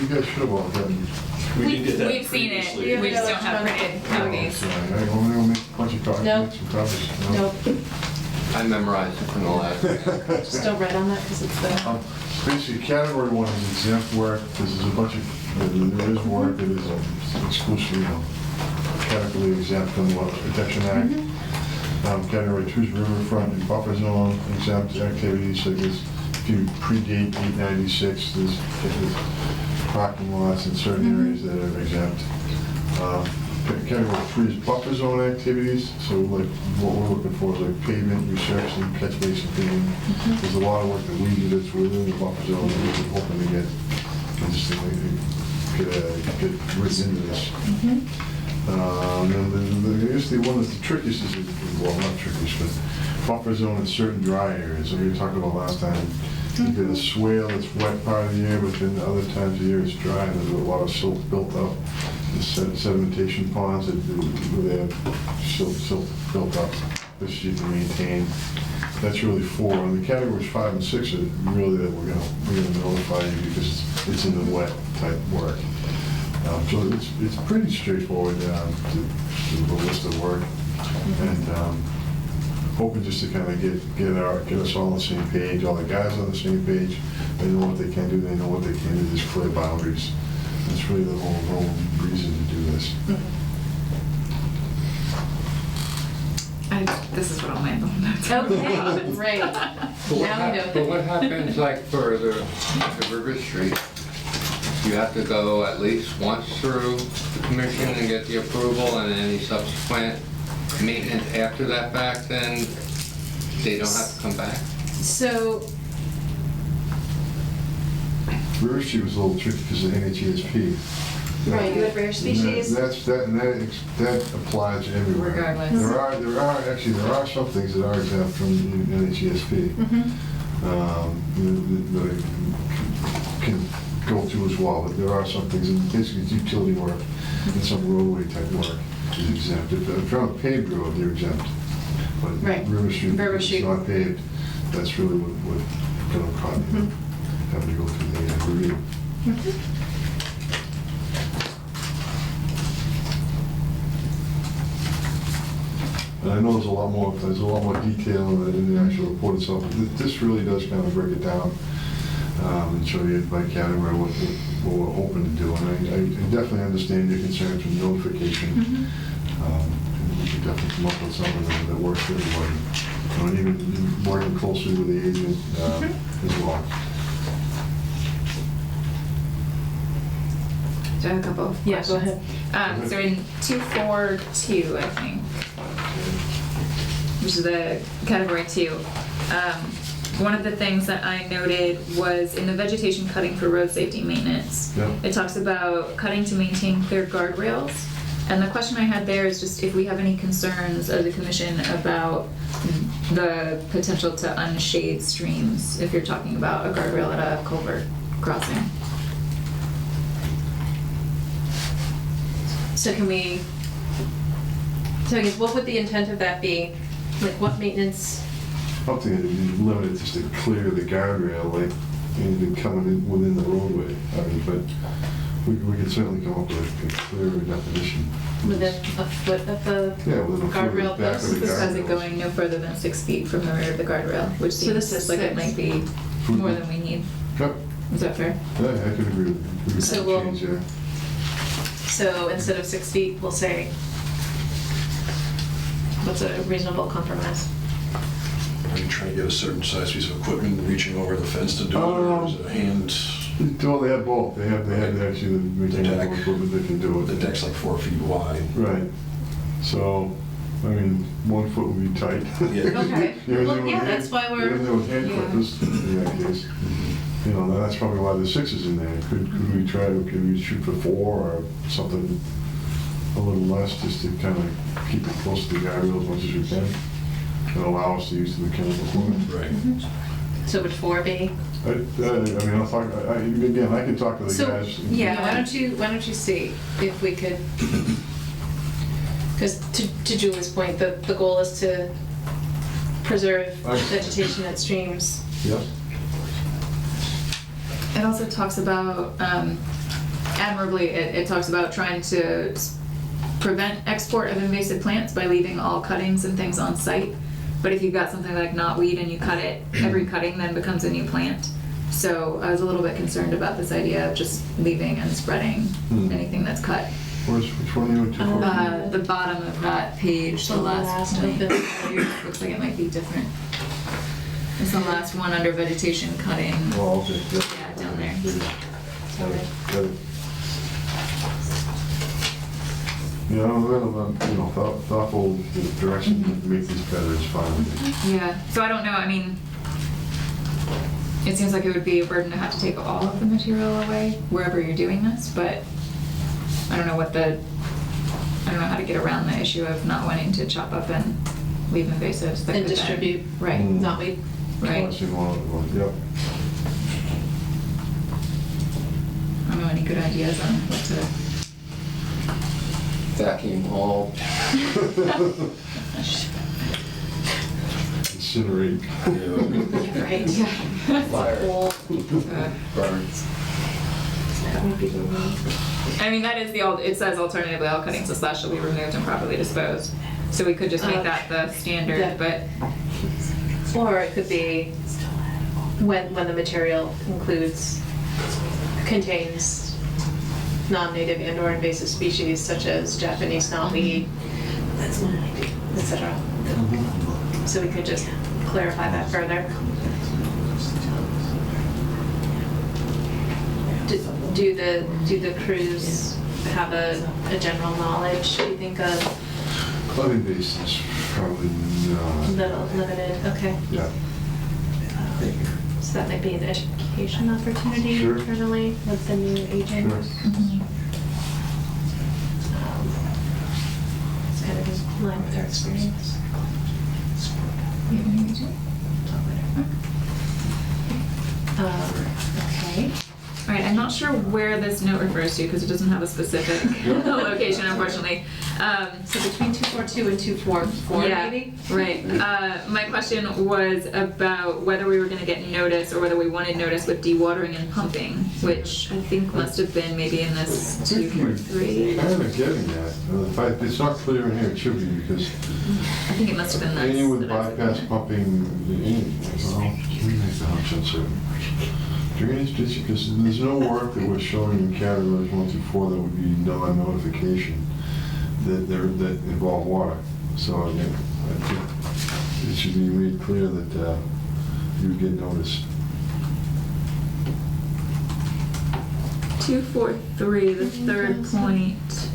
You guys should have all gotten. We did get that We've seen previously. it, we just don't have printed copies. I want to make a bunch of copies, No. make some copies. Nope, I memorized it from the last. just don't write on that because it's the, Basically, category 1 is exempt work, because there's a bunch of, there is work that is exclusively, categorically exempt from the Wetlands Protection Act. Category 2 is riverfront and buffer zone exempt activities, so there's, if you predate 896, there's parking lots in certain areas that are exempt. Category 3 is buffer zone activities, so like what we're looking for is like pavement, resurfacing, catch basin cleaning. There's a lot of work that we do that's within the buffer zone that we're hoping to get, just to get written into this. And then I guess the one that's the trickiest is, well, not trickiest, but buffer zone in certain dry areas. Like we talked about last time, you get a swale that's wet part of the year, but then other times of the year it's dry and there's a lot of silt built up. The sedimentation ponds where they have silt built up, this you can maintain. That's really 4. And the categories 5 and 6 are really that we're gonna notify you because it's in the wet type work. So it's pretty straightforward to the list of work, and hoping just to kind of get us all on the same page, all the guys on the same page. They know what they can do, they know what they can't do. There's clear boundaries. That's really the whole reason to do this. This is what I'll handle. okay, great. But what Now we know. but what happens like for the River Street? You have to go at least once through the commission and get the approval, and any subsequent maintenance after that fact, then they don't have to come back? So, River Street was a little tricky because of NHESP. right, you had rare species. That applies everywhere. Regardless. There are some things that are exempt from the NHESP. That can go through as well, but there are some things, and basically it's utility work and some roadway type work is exempt. If you're on a paved road, you're exempt. But Right. River Street, River if Street. it's not paved, that's really what kind of caught me, having to go through the review. And I know there's a lot more detail in the actual report itself, but this really does kind of break it down and show you by category what we're hoping to do. And I definitely understand your concerns with notification. And we could definitely come up with something that works for everybody. And even working closely with the agent as well. Do I have a couple of Yeah, go questions? ahead. So in 242, I think, which is the category 2, one of the things that I noted was in the vegetation cutting for road safety maintenance. Yeah. It talks about cutting to maintain clear guardrails. And the question I had there is just if we have any concerns as a commission about the potential to unshade streams, if you're talking about a guardrail at a culvert crossing. So can we, so I guess what would the intent of that be? Like what maintenance? I think it'd be limited just to clear the guardrail, like anything coming in within the roadway. I mean, but we could certainly come up with a clearer definition. Within a foot of the Yeah, within a foot of the guardrail back of post? the This has it guardrails. going no further than 6 feet from the rear of the guardrail, which So this seems is like it 6. might be more than we need. Yep, Is that fair? yeah, I could agree with you. We could So we'll- change there. So instead of 6 feet, we'll say, what's a reasonable compromise? Are you trying to get a certain size piece of equipment reaching over the fence to do it, or is it a hand? Well, they have both. They have actually the mechanical deck. equipment that can do it. The deck's like 4 feet wide. Right. So, I mean, 1 foot would be tight. Yeah. Okay. You're in Well, there with yeah, hand- that's why we're- You're in there with hand Yeah. clippers in that case. You know, that's probably why the 6 is in there. Could we try to, could we shoot for 4 or something a little less, just to kind of keep it close to the guardrail as much as we can and allow us to use the mechanical equipment? Right. So would 4 be? I mean, I'll talk, again, I can talk to the So, guys. yeah, why don't you see if we could, because to Julie's point, the goal is to preserve vegetation at streams. Yep. It also talks about, admirably, it talks about trying to prevent export of invasive plants by leaving all cuttings and things on site. But if you've got something like knotweed and you cut it, every cutting then becomes a new plant. So I was a little bit concerned about this idea of just leaving and spreading anything that's cut. Which one are you to? The bottom of that page, the last of one. the Looks like it might be different. It's the last one under vegetation cutting. Oh, okay. Yep. Yeah, down there. Got it. Yeah, I'm thoughtful direction to make these better is fine with me. Yeah, so I don't know, I mean, it seems like it would be a burden to have to take all of the material away wherever you're doing this, but I don't know I don't know how to get around the issue of not wanting to chop up and leave invasives that And could then- distribute. Right, Knotweed. right. Unless you want, yep. I don't know any good ideas on what to, Vacuum haul. Incinerate. Right. Fire. Burns. That would be the one. I mean, that is it says alternatively all cuttings and slash shall be removed and properly disposed. So we could just make that the standard, Yeah. but, Or it could be when the material contains non-native and/or invasive species such as Japanese knotweed, etc. So we could just clarify that further. Do the crews have a general knowledge, do you think, of Flooding basins, probably not. limited? Okay. Yeah. So that might be an education opportunity Sure. internally with the new agent. Sure. It's kind of in line with our experience. Okay. all right, I'm not sure where this note refers to because it doesn't have a specific location, unfortunately. So between 242 and 244, Yeah, maybe? right. My question was about whether we were going to get notice or whether we wanted notice with dewatering and pumping, which I think must have been maybe in this 243. Kind of getting that. If it's not clear in here, it should be, because I think it must have been this. any with that I said. bypass pumping, well, let me make the option certain. Drainage district, because there's no work that was showing in categories 1 through 4 that would be non-notification that involve water. So I think it should be made clear that you would get notice. 243, the third point.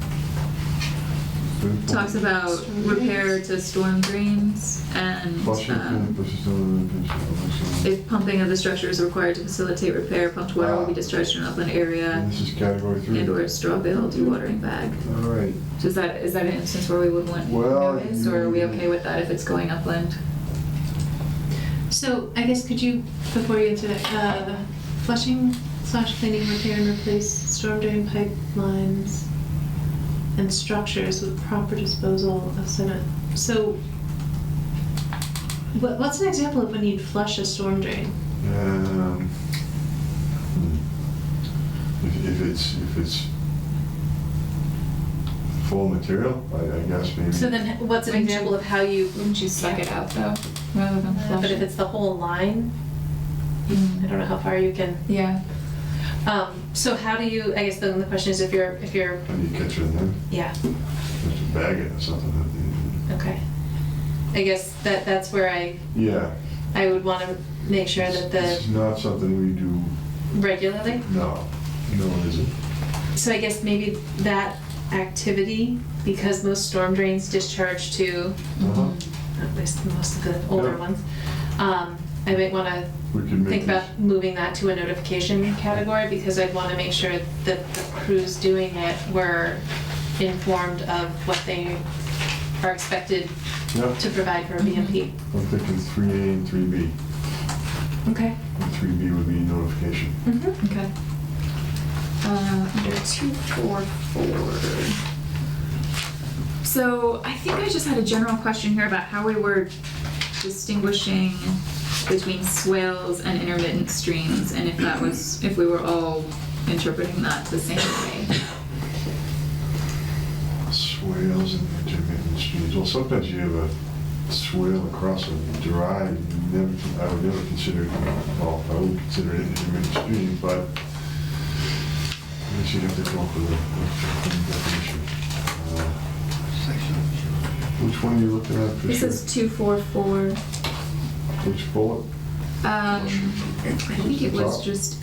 talks about repair to storm drains and Flushing, if pumping of the structure is required to facilitate repair, pumped water will be discharged to an upland area and this is category 3. and/or a straw bale dewatering bag. All right. So is that an instance where we would want Well, notice, or are we okay with that if it's going upland? So I guess could you, before you answer that, flushing / cleaning, repair and replace storm drain pipelines and structures with proper disposal of sediment. So what's an example of when you'd flush a storm drain? If it's full material, I guess maybe. So then what's an example of how you... Wouldn't you suck it out though, rather than flush But if it? it's the whole line, I don't know how far you can... Yeah. So how do you, I guess then the question is if you're, How do you catch it in there? yeah, You have to bag it or something. okay. I guess that's where I would want to make sure that This is not something we do, regularly. no, it isn't. So I guess maybe that activity, because most storm drains discharge to, at least most of the older Yeah. ones, I might want to We could make think this- about moving that to a notification category, because I'd want to make sure that the crews doing it were informed of what they are expected Yeah. to provide for a BMP. I'm thinking 3A and 3B. Okay. And 3B would be notification. Mm-hmm. Okay. Under 244. So I think I just had a general question here about how we were distinguishing between swales and intermittent streams, and if we were all interpreting that the same way. Swales and intermittent streams. Well, sometimes you have a swale across a dry, I would never consider it, well, I would consider it an intermittent stream, but I guess you'd have to come up with a definition. Which one are you looking at, Fisher? This is 244. Which bullet? I think it was Top? just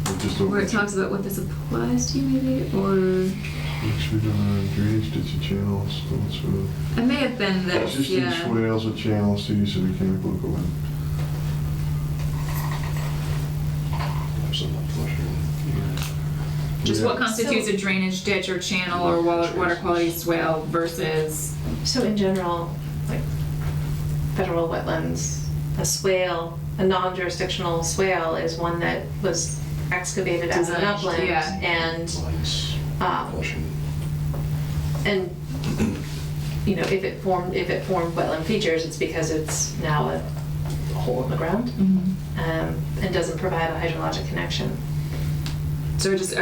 Or just where over? it talks about what this applies to, maybe, or Drainage, ditch and channels, it may have been this. existing Yeah. swales or channels to use of mechanical equipment. Some flushing. Just Yeah. what constitutes a drainage ditch or channel or water quality swale versus. So in general, like federal wetlands, a swale, a non-jurisdictional swale is one that was excavated as an Designed, upland, yeah. and Lines, flushing. and you know, if it formed wetland features, it's because it's now a hole in the ground, and doesn't provide a hydrologic connection. So just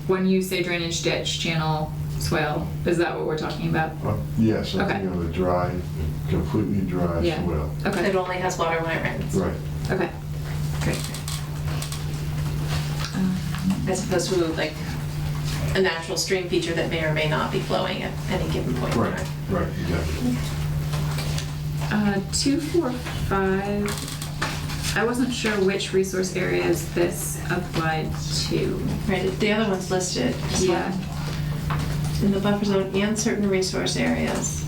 when you say drainage ditch, channel, swale, is that what we're talking about? Yes, I'm Okay. thinking of a dry, completely dry Yeah. swale. Okay. It only has water when it rains. Right. Okay. Great. As opposed to like a natural stream feature that may or may not be flowing at any given point in Right, time. right, exactly. 245. I wasn't sure which resource areas this applied to. Right, the other one's listed as Yeah. well. In the buffer zone and certain resource areas.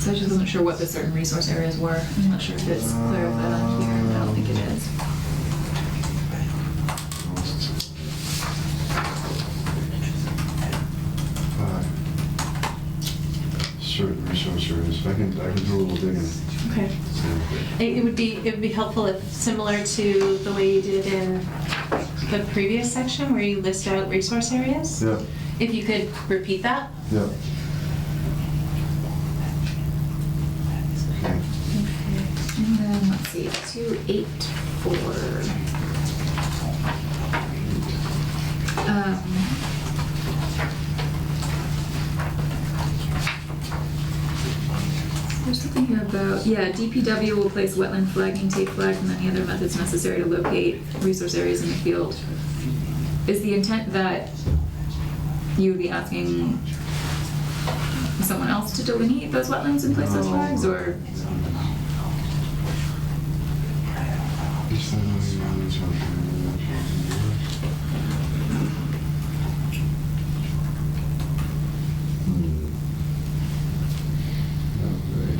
So I just wasn't sure what the certain resource areas were. I'm not sure if it's clarified on here. I don't think it is. Certain resource areas, I can do a little digging. Okay. It would be helpful if, similar to the way you did in the previous section where you list out resource areas, Yeah, if you could repeat that. yeah. Okay. And then let's see, 284. There's something here about, DPW will place wetland flagging, tape flags, and any other methods necessary to locate resource areas in the field. Is the intent that you would be asking someone else to delineate those wetlands and place those flags, or?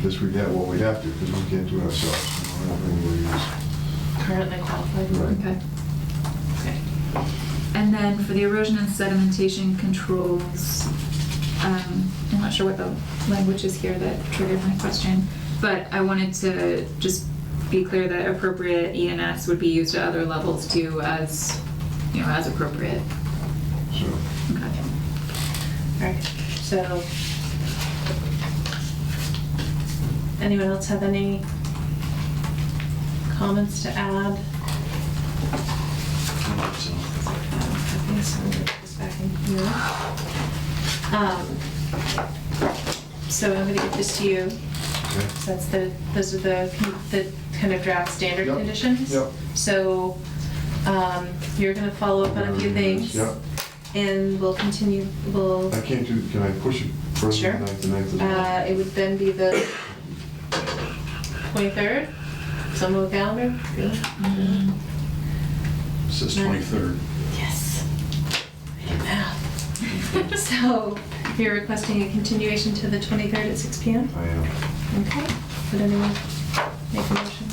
this, we'd have, well, we'd have to, because we can't do it ourselves. You know, I don't think we'll use. Currently qualified. Right. Okay. Okay. And then for the erosion and sedimentation controls, I'm not sure what the language is here that triggered my question, but I wanted to just be clear that appropriate ENS would be used at other levels too, as, you know, as appropriate. So, Okay. Alright, so, anyone else have any comments to add? Okay, so I'm gonna put this back in here. So I'm gonna give this to you. okay. So those are the kind of draft standard Yep, conditions. yep. So, you're gonna follow up on a few things. Yep. And we'll continue, I can't do, can I push it further Sure. than the 9th as well? It would then be the 23rd, someone with calendar? Good. It says 23rd. Yes. I did math. So, you're requesting a continuation to the 23rd at 6 PM? I am. Okay. Would anyone make a motion?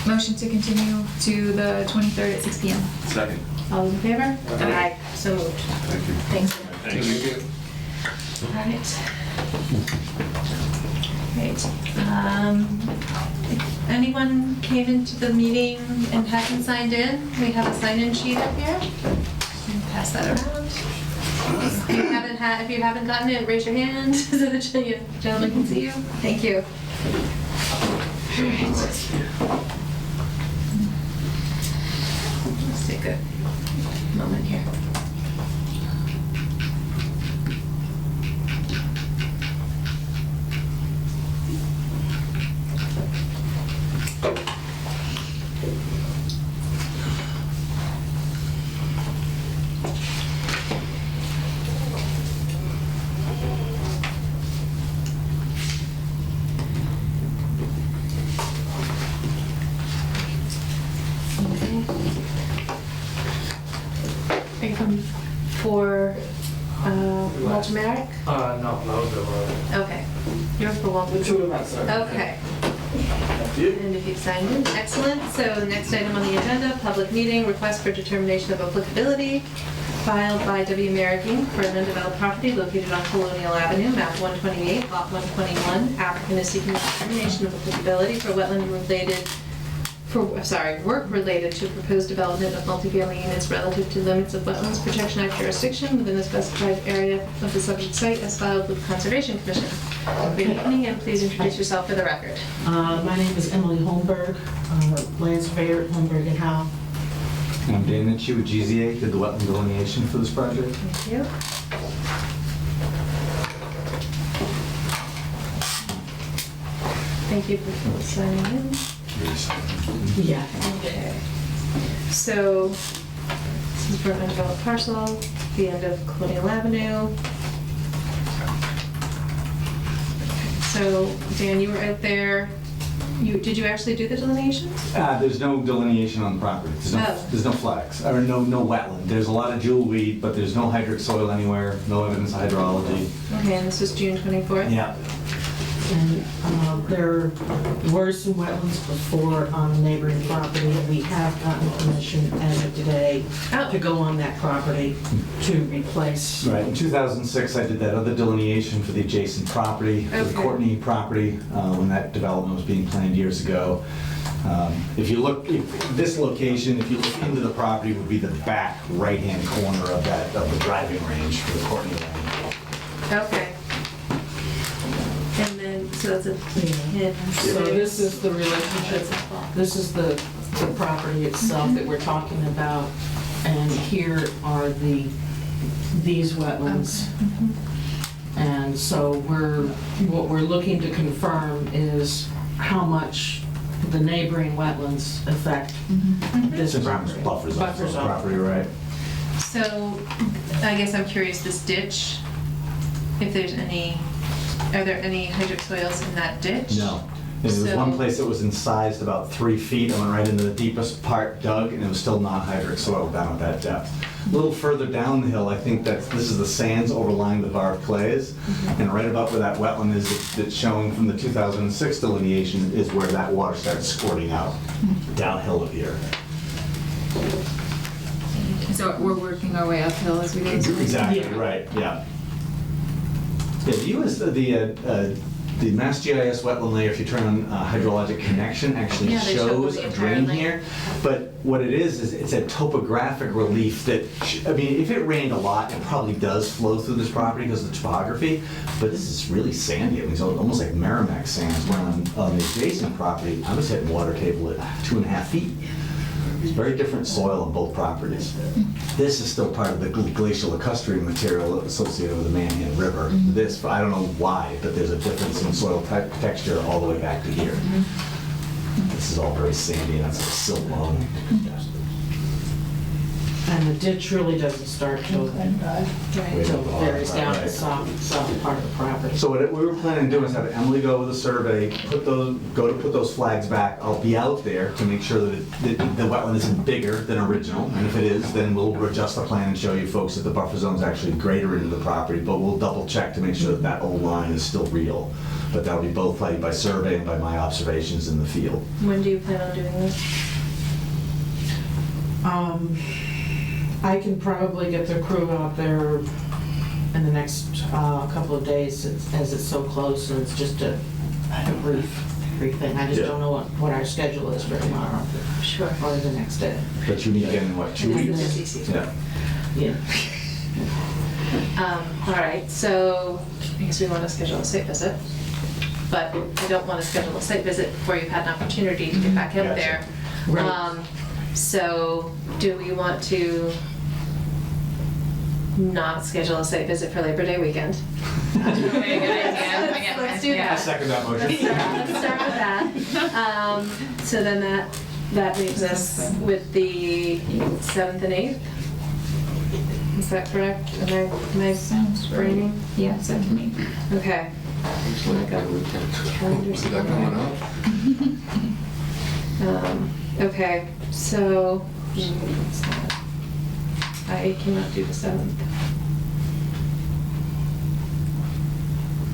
Motion to continue to the 23rd at 6 PM. Second. All those in favor? Aye. So moved. Thank you. Thanks. Thank you. All right. If anyone came into the meeting and hasn't signed in, we have a sign-in sheet up here. Pass that around. If you haven't gotten it, raise your hand so the gentleman can see you. Thank you. All right. Let's take a moment here. Are you from for Walter Merrick? No, no, Okay. You're for Walter. two of us, sir. Okay. And if you've signed in, excellent. So next item on the agenda, public meeting, request for determination of applicability filed by W. Merrick Inc. for an undeveloped property located on Colonial Avenue, map 128, lot 121. Applicant is seeking determination of applicability for work related to proposed development of multifamily units relative to limits of Wetlands Protection Act jurisdiction within the specified area of the subject site as filed with the Conservation Commission. Good evening, and please introduce yourself for the record. My name is Emily Holmberg, land surveyor at Holmberg and Howe. I'm Dan Mitchell with GZA, did the wetland delineation for this project. Thank you. Thank you for signing in. Yeah. Okay. So, this is for an undeveloped parcel, the end of Colonial Avenue. So, Dan, you were out there, did you actually do the delineation? There's no delineation on the property. There's no flags, or no wetland. There's a lot of jewel weed, but there's no hydric soil anywhere, no evidence of hydrology. Okay, and this was June 24th? Yeah. And there were some wetlands before on the neighboring property, and we have gotten permission as of today to go on that property to replace. Right, in 2006, I did that other delineation for the adjacent property, for the Okay. Courtney property, when that development was being planned years ago. If you look, this location, if you look into the property, would be the back right-hand corner of the driving range for the Courtney land. Okay. And then, so that's a hint. So this is the relationship, this is the property itself that we're talking about, and here are these wetlands. And so what we're looking to confirm is how much the neighboring wetlands affect this Since property. it's buffers off the Buffers off. property, right? So, I guess I'm curious, this ditch, if there's any, are there any hydric soils in that ditch? No. And there was one place that was incised about 3 feet, and went right into the deepest part dug, and it was still non-hydric soil down at that depth. A little further down the hill, I think this is the sands overlying the bar of clays. And right about where that wetland is that's showing from the 2006 delineation is where that water starts squirting out downhill of here. So we're working our way uphill as we go. Exactly, right, yeah. Yeah, the US, the Mass GIS wetland layer, if you turn on hydrologic connection, actually Yeah, they show shows the a entire drain layer. here. But what it is it's a topographic relief that, I mean, if it rained a lot, it probably does flow through this property because of the topography. But this is really sandy. I mean, it's almost like Merrimack sands. When on the adjacent property, I was hitting water table at 2.5 feet. It's very different soil on both properties. This is still part of the glacial lacustrine material associated with the Manhan River. This, I don't know why, but there's a difference in soil texture all the way back to here. This is all very sandy and that's a silt loam. And the ditch really doesn't start till Way up the bottom, varies down right. the south part of the property. So what we were planning on doing is have Emily go with a survey, put those flags back. I'll be out there to make sure that the wetland isn't bigger than original. And if it is, then we'll adjust the plan and show you folks that the buffer zone is actually greater into the property, but we'll double check to make sure that that old line is still real. But that'll be both by survey and by my observations in the field. When do you plan on doing this? I can probably get the crew out there in the next couple of days as it's so close and it's just a brief thing. I just don't know what our schedule is for tomorrow. Sure. Or the next day. But you meet again in what, 2 And then the weeks? busy season. Yeah. Yeah. All right, so I guess we want to schedule a site visit, but I don't want to schedule a site visit before you've had an opportunity to get back out Gotcha. there. Right. So do we want to not schedule a site visit for Labor Day weekend? Let's do I that. second that motion. Let's start with that. So then that leaves us with the 7th and 8th. Is that correct? Am I Sounds right. braining? Yeah, so can we. Okay. Calendars. Is that coming up? Okay, so I cannot do the 7th.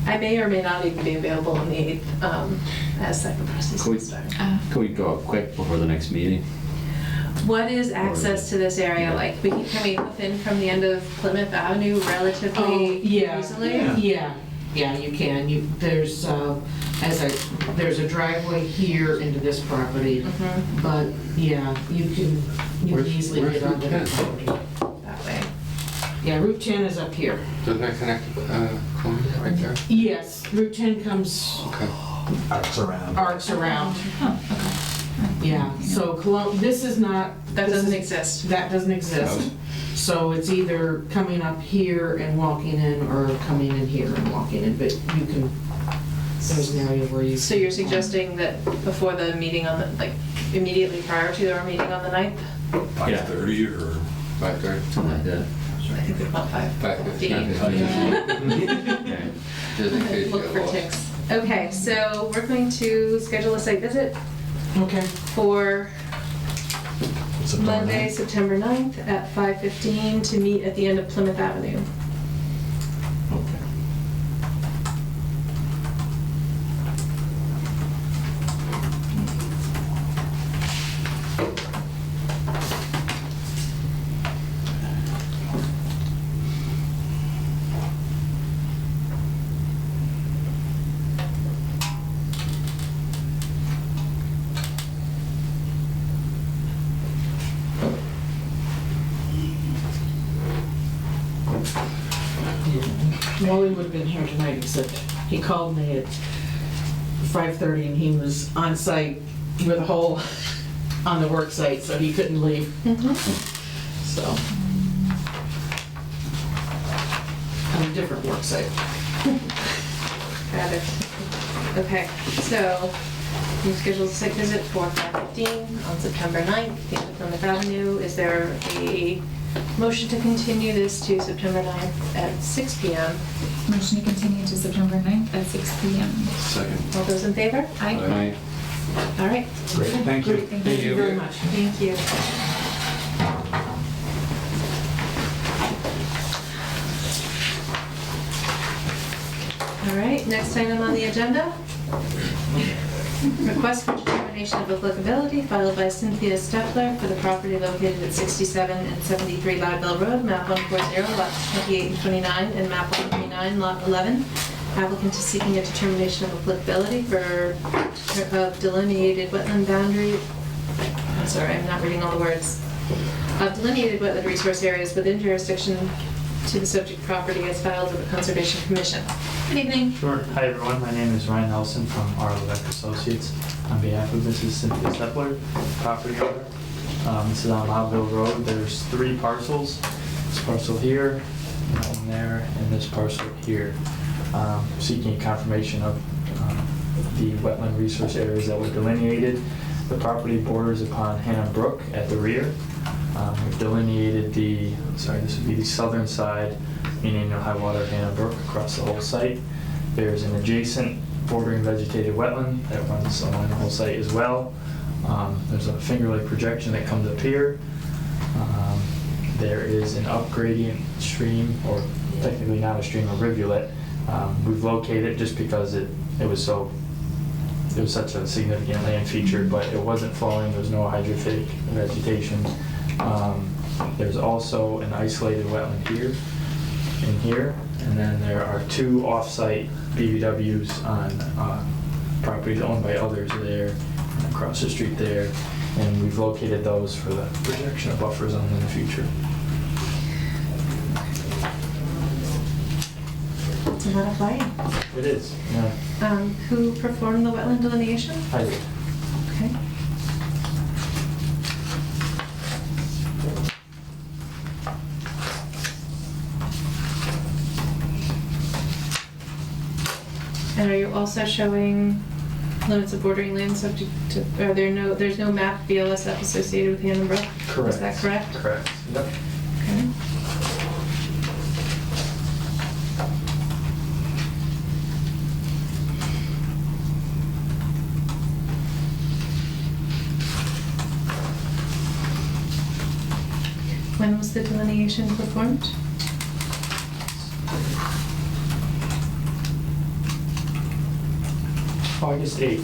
I may or may not even be available on the 8th as second process Can we- starts. Can we go up quick before the next meeting? What is access to this area like? Can we hoof in from the end of Plymouth Avenue relatively easily? Yeah, you can. There's there's a driveway here into this property, Mhm. but yeah, you can easily Where's get onto Route the 10? property. That way. Yeah, Route 10 is up here. Doesn't that connect Columbia right there? Yes, Route 10 comes, Okay. Arcs around. arcs around. Oh, okay. Yeah, so this is not. That this doesn't is- exist. That doesn't exist. So it's either coming up here and walking in or coming in here and walking in, but you can, there's an area where you. So you're suggesting that before the meeting on the, like, immediately prior to our meeting on the 9th? 5:30 or? 5:30? Something like that. I think we want 5:15. 5:15. Just in case you Look get for lost. ticks. Okay, so we're going to schedule a site visit Okay. for September Monday, 9th. September 9th at 5:15 to meet at the end of Plymouth Avenue. Okay. Wally would have been here tonight, except he called me at 5:30 and he was on site with a hole on the work site, so he couldn't leave. So. On a different work site. Got it. Okay, so we scheduled a site visit for 5:15 on September 9th, at the end of Plymouth Avenue. Is there a motion to continue this to September 9th at 6 PM? Motion to continue to September 9th at 6 p.m. Second. All those in favor? Aye. All right. Great, thank you. Thank you very much. Thank you. All right, next item on the agenda. Request for determination of applicability filed by Cynthia Stepler for the property located at 67 and 73 Bonneville Road, map 140, lots 28 and 29, and map 139, lot 11. Applicant is seeking a determination of applicability for delineated wetland boundary. I'm sorry, I'm not reading all the words. Of delineated wetland resource areas within jurisdiction to the subject property as filed with the Conservation Commission. Good evening. Sure. Hi, everyone. My name is Ryan Nelson from R. Levesque Associates. On behalf of Mrs. Cynthia Stepler, property owner. This is on Loudville Road. There's 3 parcels. This parcel here, that one there, and this parcel here. Seeking confirmation of the wetland resource areas that were delineated. The property borders upon Hannah Brook at the rear. We've delineated this would be the southern side, meaning the high water of Hannah Brook across the whole site. There's an adjacent bordering vegetated wetland that runs along the whole site as well. There's a Finger Lake projection that comes up here. There is an up-gradient stream, or technically not a stream, a rivulet. We've located it just because it was such a significant land feature, but it wasn't flowing. There was no hydrophytic vegetation. There's also an isolated wetland here and here, and then there are 2 off-site BVWs on properties owned by others there and across the street there, and we've located those for the projection of buffer zone in the future. It's a lot of lighting. It is, yeah. Who performed the wetland delineation? I did. Okay. And are you also showing limits of bordering land subject to, there's no map BLSF associated with Hannah Brook? Correct. Is that correct? Correct. Yep. Okay. When was the delineation performed? August 8th.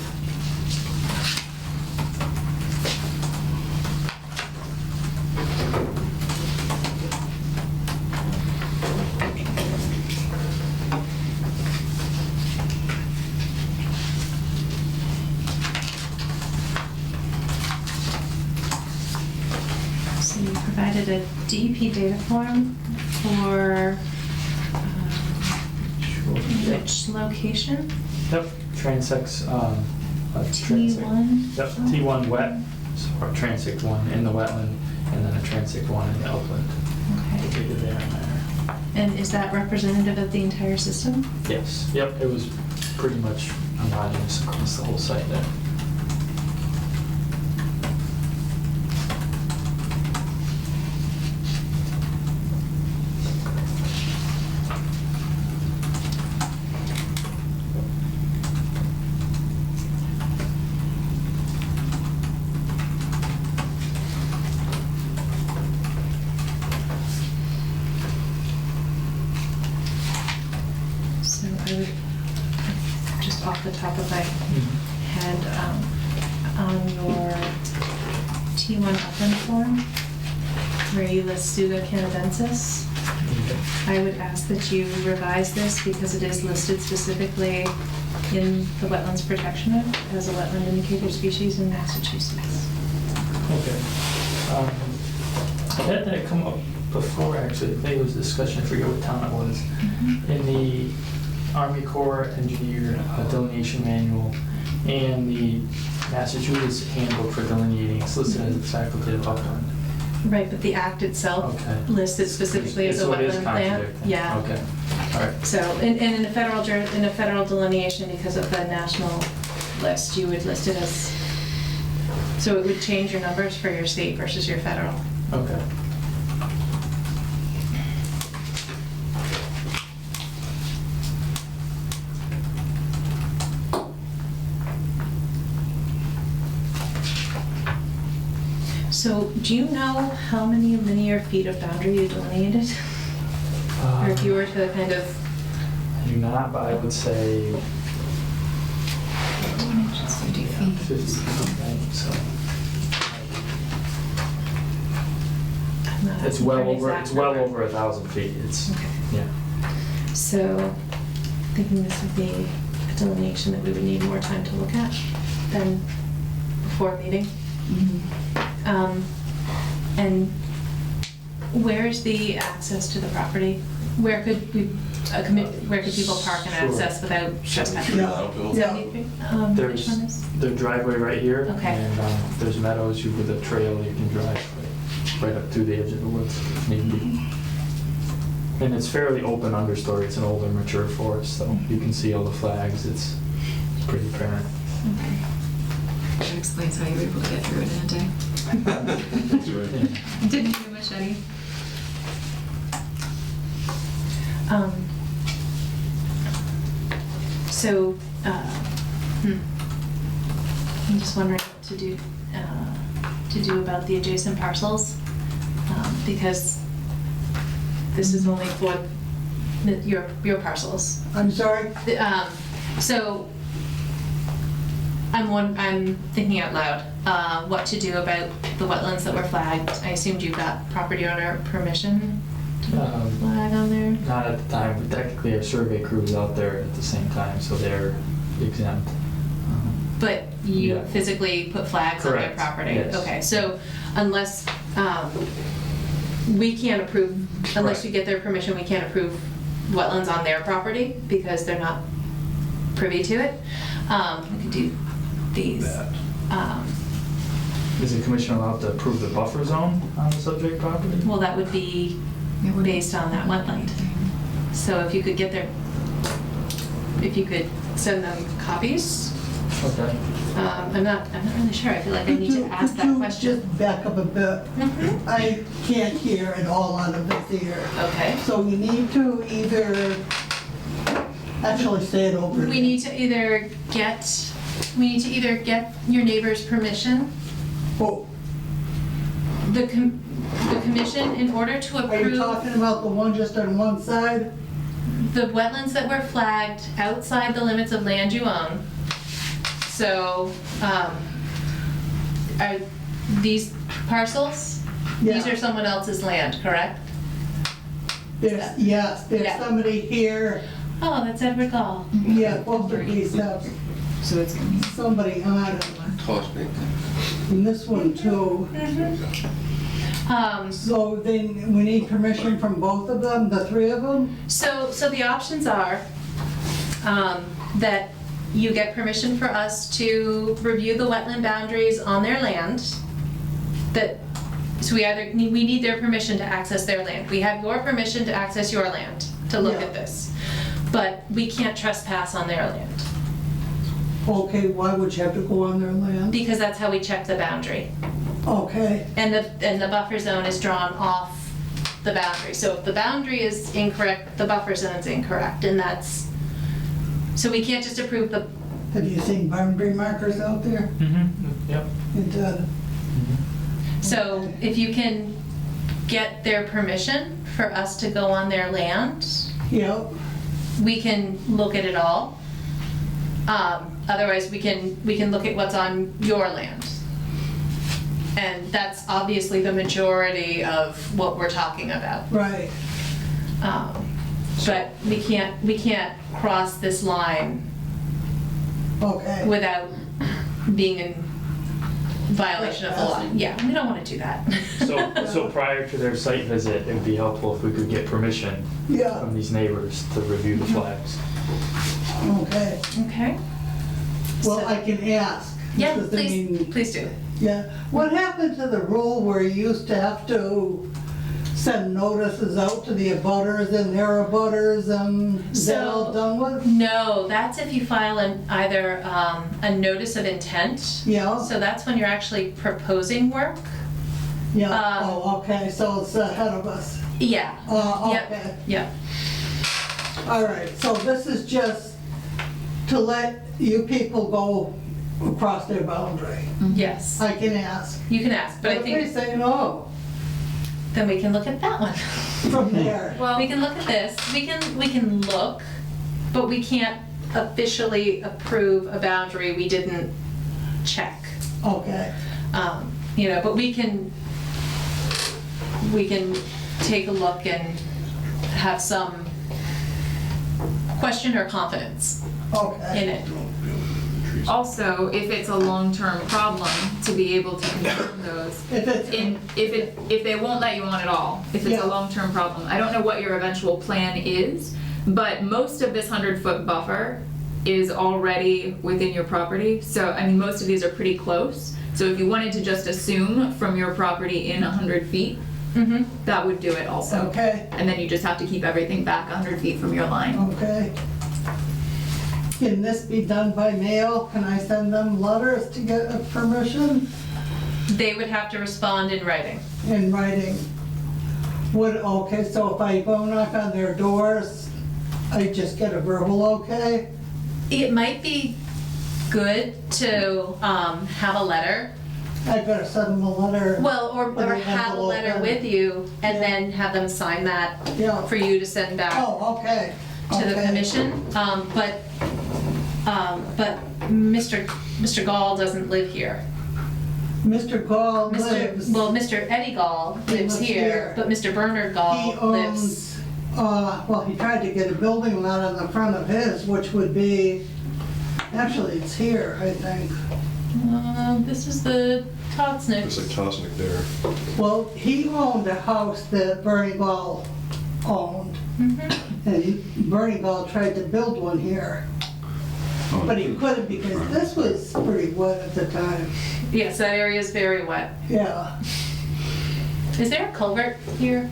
So you provided a DEP data form for which location? Yep, transects, T1? Yep, T1 wet, so our transect 1 in the wetland, and then a transect 1 in the upland. Okay. Located there and there. And is that representative of the entire system? Yes, yep, it was pretty much homogeneous across the whole site there. So I would, just off the top of my head, on your T1 upland form, where you list Suga canadensis, I would ask that you revise this because it is listed specifically in the Wetlands Protection Act as a wetland indicator species in Massachusetts. Okay. I had that come up before, actually. I think it was a discussion, I forget what town it was. In the Army Corps Engineer Delineation Manual and the Massachusetts Handbook for Delineating, it's listed as a facultative upland. Right, but the act itself lists it specifically as a So it is wetland plant. contradicting. Yeah. Okay, all right. So, and in a federal delineation, because of the national list, you would list it as, so it would change your numbers for your state versus your federal. Okay. So do you know how many linear feet of boundary you delineated? Or if you were to kind of I do not, but I would say 1 inch is 50 feet. 50 feet, right? So I'm not it's asking well for an over, exact it's well number. over 1,000 feet. It's, Okay. yeah. So, thinking this would be a delineation that we would need more time to look at than before meeting. And where is the access to the property? Where could we, where could people park and Sure. access without trespassing? Uphill. 73? Which There's one is? the driveway right here. Okay. And there's meadows with a trail you can drive right up through the edge of the woods if need be. And it's fairly open understory. It's an older, mature forest, so you can see all the flags. It's pretty apparent. That explains how you were able to get through it in a day. That's right. Didn't need a machete. So, I'm just wondering what to do about the adjacent parcels, because this is only for your parcels. I'm sorry? So, I'm thinking out loud, what to do about the wetlands that were flagged. I assumed you got property owner permission to flag on there? Not at the time, but technically our survey crew was out there at the same time, so they're exempt. But you Yeah. physically put flags on their Correct, property? yes. Okay, so unless, we can't approve, unless Right. you get their permission, we can't approve wetlands on their property because they're not privy to it. We could do these. Is the commission allowed to approve the buffer zone on the subject property? Well, that would be based on that wetland. So if you could get their, if you could send them copies. Okay. I'm not really sure. I feel like I need to ask that question. Just back up a bit. I can't hear at all out of this ear. Okay. So you need to either, actually say it over. We need to either get your neighbor's permission. Oh, The commission, in order to are you approve talking about the one just on one side? the wetlands that were flagged outside the limits of land you own. So, are these parcels? These Yeah. are someone else's land, correct? Yes, Yeah. there's somebody here. Oh, that's Edward Gall. Yeah, both of these have So it's gonna be somebody on it. Toss me. And this one too. So then we need permission from both of them, the three of them? So the options are that you get permission for us to review the wetland boundaries on their land. So we need their permission to access their land. We have your permission to access your land, to look Yeah. at this. But we can't trespass on their land, Okay, why would you have to go on their land? because that's how we check the boundary. Okay, And the buffer zone is drawn off the boundary. So if the boundary is incorrect, the buffer zone's incorrect, and that's, so we can't just approve the, have you seen boundary markers out there? Yep. so if you can get their permission for us to go on their land, Yep, we can look at it all. Otherwise, we can look at what's on your land. And that's obviously the majority of what we're talking about. right. But we can't cross this line Okay. without being in violation of the law. Yeah, we don't want to do that. So prior to their site visit, it would be helpful if we could get permission Yeah, from these neighbors to review the flags. okay. Okay. Well, So- I can ask. Yeah, because I mean, please do. Yeah, what happened to the rule where you used to have to send notices out to the abutters and their abutters, and is that all So- done with? No, that's if you file either a notice of intent. Yeah, So that's when you're actually proposing work. yeah, oh, okay, so it's ahead of us. Yeah. Yep. Okay, Yep. all right, so this is just to let you people go across their boundary. Yes. I can ask. You can ask, but I But if they think say no, then we can look at that one. from there. Well, we can look at this. We can look but we can't officially approve a boundary we didn't check. Okay. You know, but we can take a look and have some question or confidence in Okay. it. Also, if it's a long-term problem, to be able to confirm those. If they won't let you on at all, if it's Yeah. a long-term problem. I don't know what your eventual plan is, but most of this 100-foot buffer is already within your property. So, I mean, most of these are pretty close. So if you wanted to just assume from your property in 100 feet, that would do it also. Okay. And then you just have to keep everything back 100 feet from your line. Okay. Can this be done by mail? Can I send them letters to get a permission They would have to respond in writing. in writing? Okay, so if I go knock on their doors, I just get a verbal okay? It might be good to have a letter. I better send them a letter. Well, or Put an have a envelope letter in. with you and Yeah. then have them sign that Yeah. for you to send back Oh, okay. to the Okay. commission. But Mr. Gall doesn't live here. Mr. Gall lives. Mr. Eddie Gall lives lives here, here. but Mr. Bernard He Gall lives. owns, well, he tried to get a building lot on the front of his, which would be, actually, it's here, I think. This is the Todsnick. It's like Tosnick there. Well, he owned a house that Bernie Gall owned, and Bernie Gall tried to build one here. But he couldn't because this was pretty wet at the time. Yes, that area is very wet. Yeah. Is there a culvert here?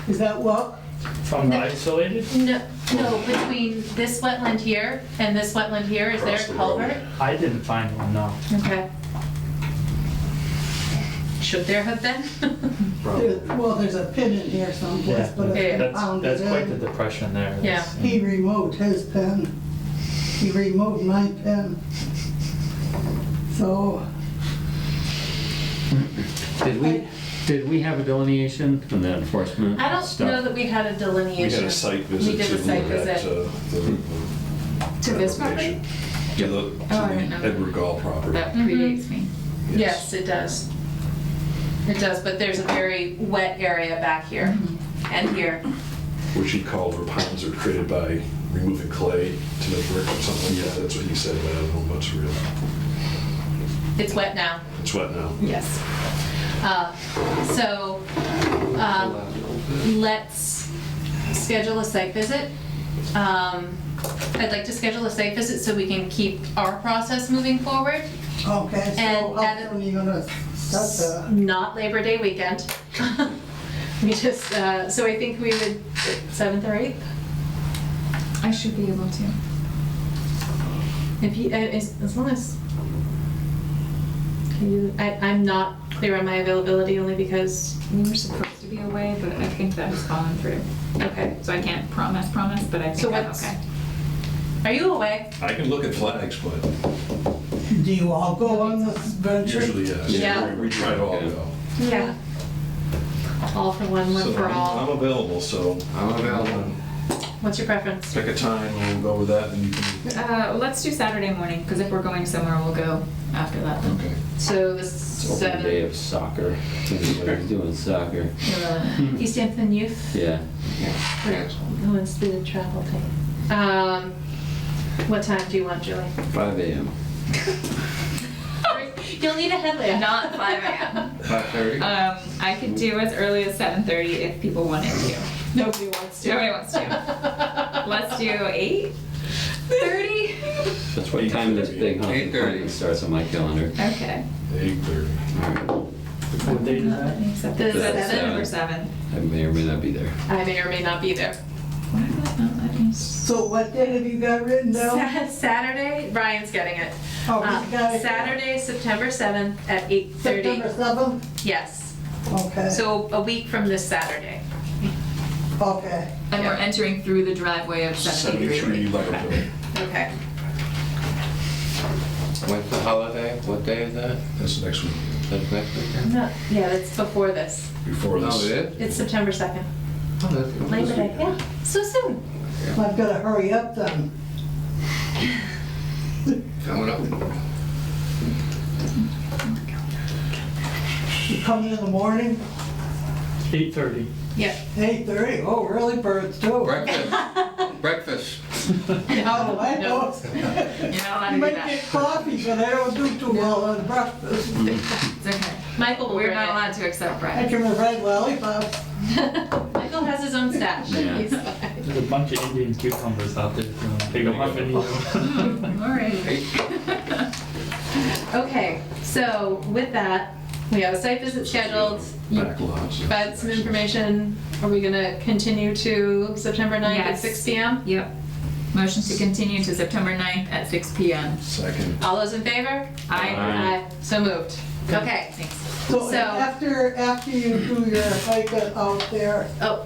Is that what? From the isolated? No, between this wetland here and this wetland here, is there Across a the road. culvert? I didn't find one, no. Okay. Should there have been? Well, there's a pin in here someplace, but it's been That's pounded quite the in. depression there. Yeah. He removed his pin. He removed my pin. So, Did we have a delineation from the enforcement I don't stuff? know that we had a We delineation. had a site visit. We did a to site look at, visit. To this application. To the I didn't know. Edward Gall property. That predates me. Yes, it does. It does, but there's a very wet area back here and here. Which he called where ponds are created by removing clay to make brick or something like that. That's what he said, but I don't know what's real. It's wet now. It's wet now. Yes. So, let's schedule a site visit. I'd like to schedule a site visit so we can keep our process moving forward. okay, And so how soon are you gonna set the? Not Labor Day weekend. We just, so I think we would, 7th or 8th? I should be able to. If you, as long as, I'm not clear on my availability only because, We were supposed to be away, but I think that has fallen through. okay. So I can't promise, but I So think I'm what's- okay. Are you away? I can look at flags, but Do you all go on this venture? usually yes. Yeah. We try to all go. Yeah. All for one So for I'm all. available, so I'm available. What's your preference? pick a time, we'll go with that, and you can, Let's do Saturday morning, because if we're going somewhere, we'll go after that then. okay. So the It's open day 7th, of soccer. Everybody's doing soccer. Easthampton Youth. Yeah. Who wants to do the travel thing? What time do you want, Julie? 5 a.m. You'll need a headlamp. Not 5 a.m. 5:30? I could do as early as 7:30 if people wanted to. Nobody wants to. Nobody wants to. Let's do 8:30? That's what time this big hunting 8:30. party starts on my calendar. Okay. 8:30. All right. What date is that? The That's 7th? Number 7. I may or may not be there. I may or may not be there. Why did that not let me? So what date have you got written down? Saturday, Ryan's getting it. Oh, you got it. Saturday, September 7th at 8:30. September 7th? Yes. Okay, So a week from this Saturday. okay. And we're entering through the driveway of 73. 73 Leverville. Okay. When's the holiday? What day is that? That's next week, That's next weekend? No, yeah, that's before this. before Oh, this. it is? It's September 2nd. Oh, that's good. Labor Day. Yeah. So soon. I've gotta hurry up then. Coming up. You come in the morning, 8:30. Yep. 8:30, oh, early birds too. Breakfast. No, I don't. You're not allowed to You do might that. get coffee, but I don't do too well on breakfast. It's okay. Michael will We're bring not it. allowed to accept I bread. can provide lollipops. Michael has his own stash. Yeah. He's fine. There's a bunch of Indian cucumbers out there. If you want to pick them up and eat them. All right. Okay, so with that, we have a site visit scheduled. Back lots. But some information, are we gonna continue to September 9th at Yes. 6 p.m.? Yep. Motion to continue to September 9th at 6 p.m. Second. All those in favor? Aye. So moved. Okay. Thanks. So So- after you do your hike out there, Oh,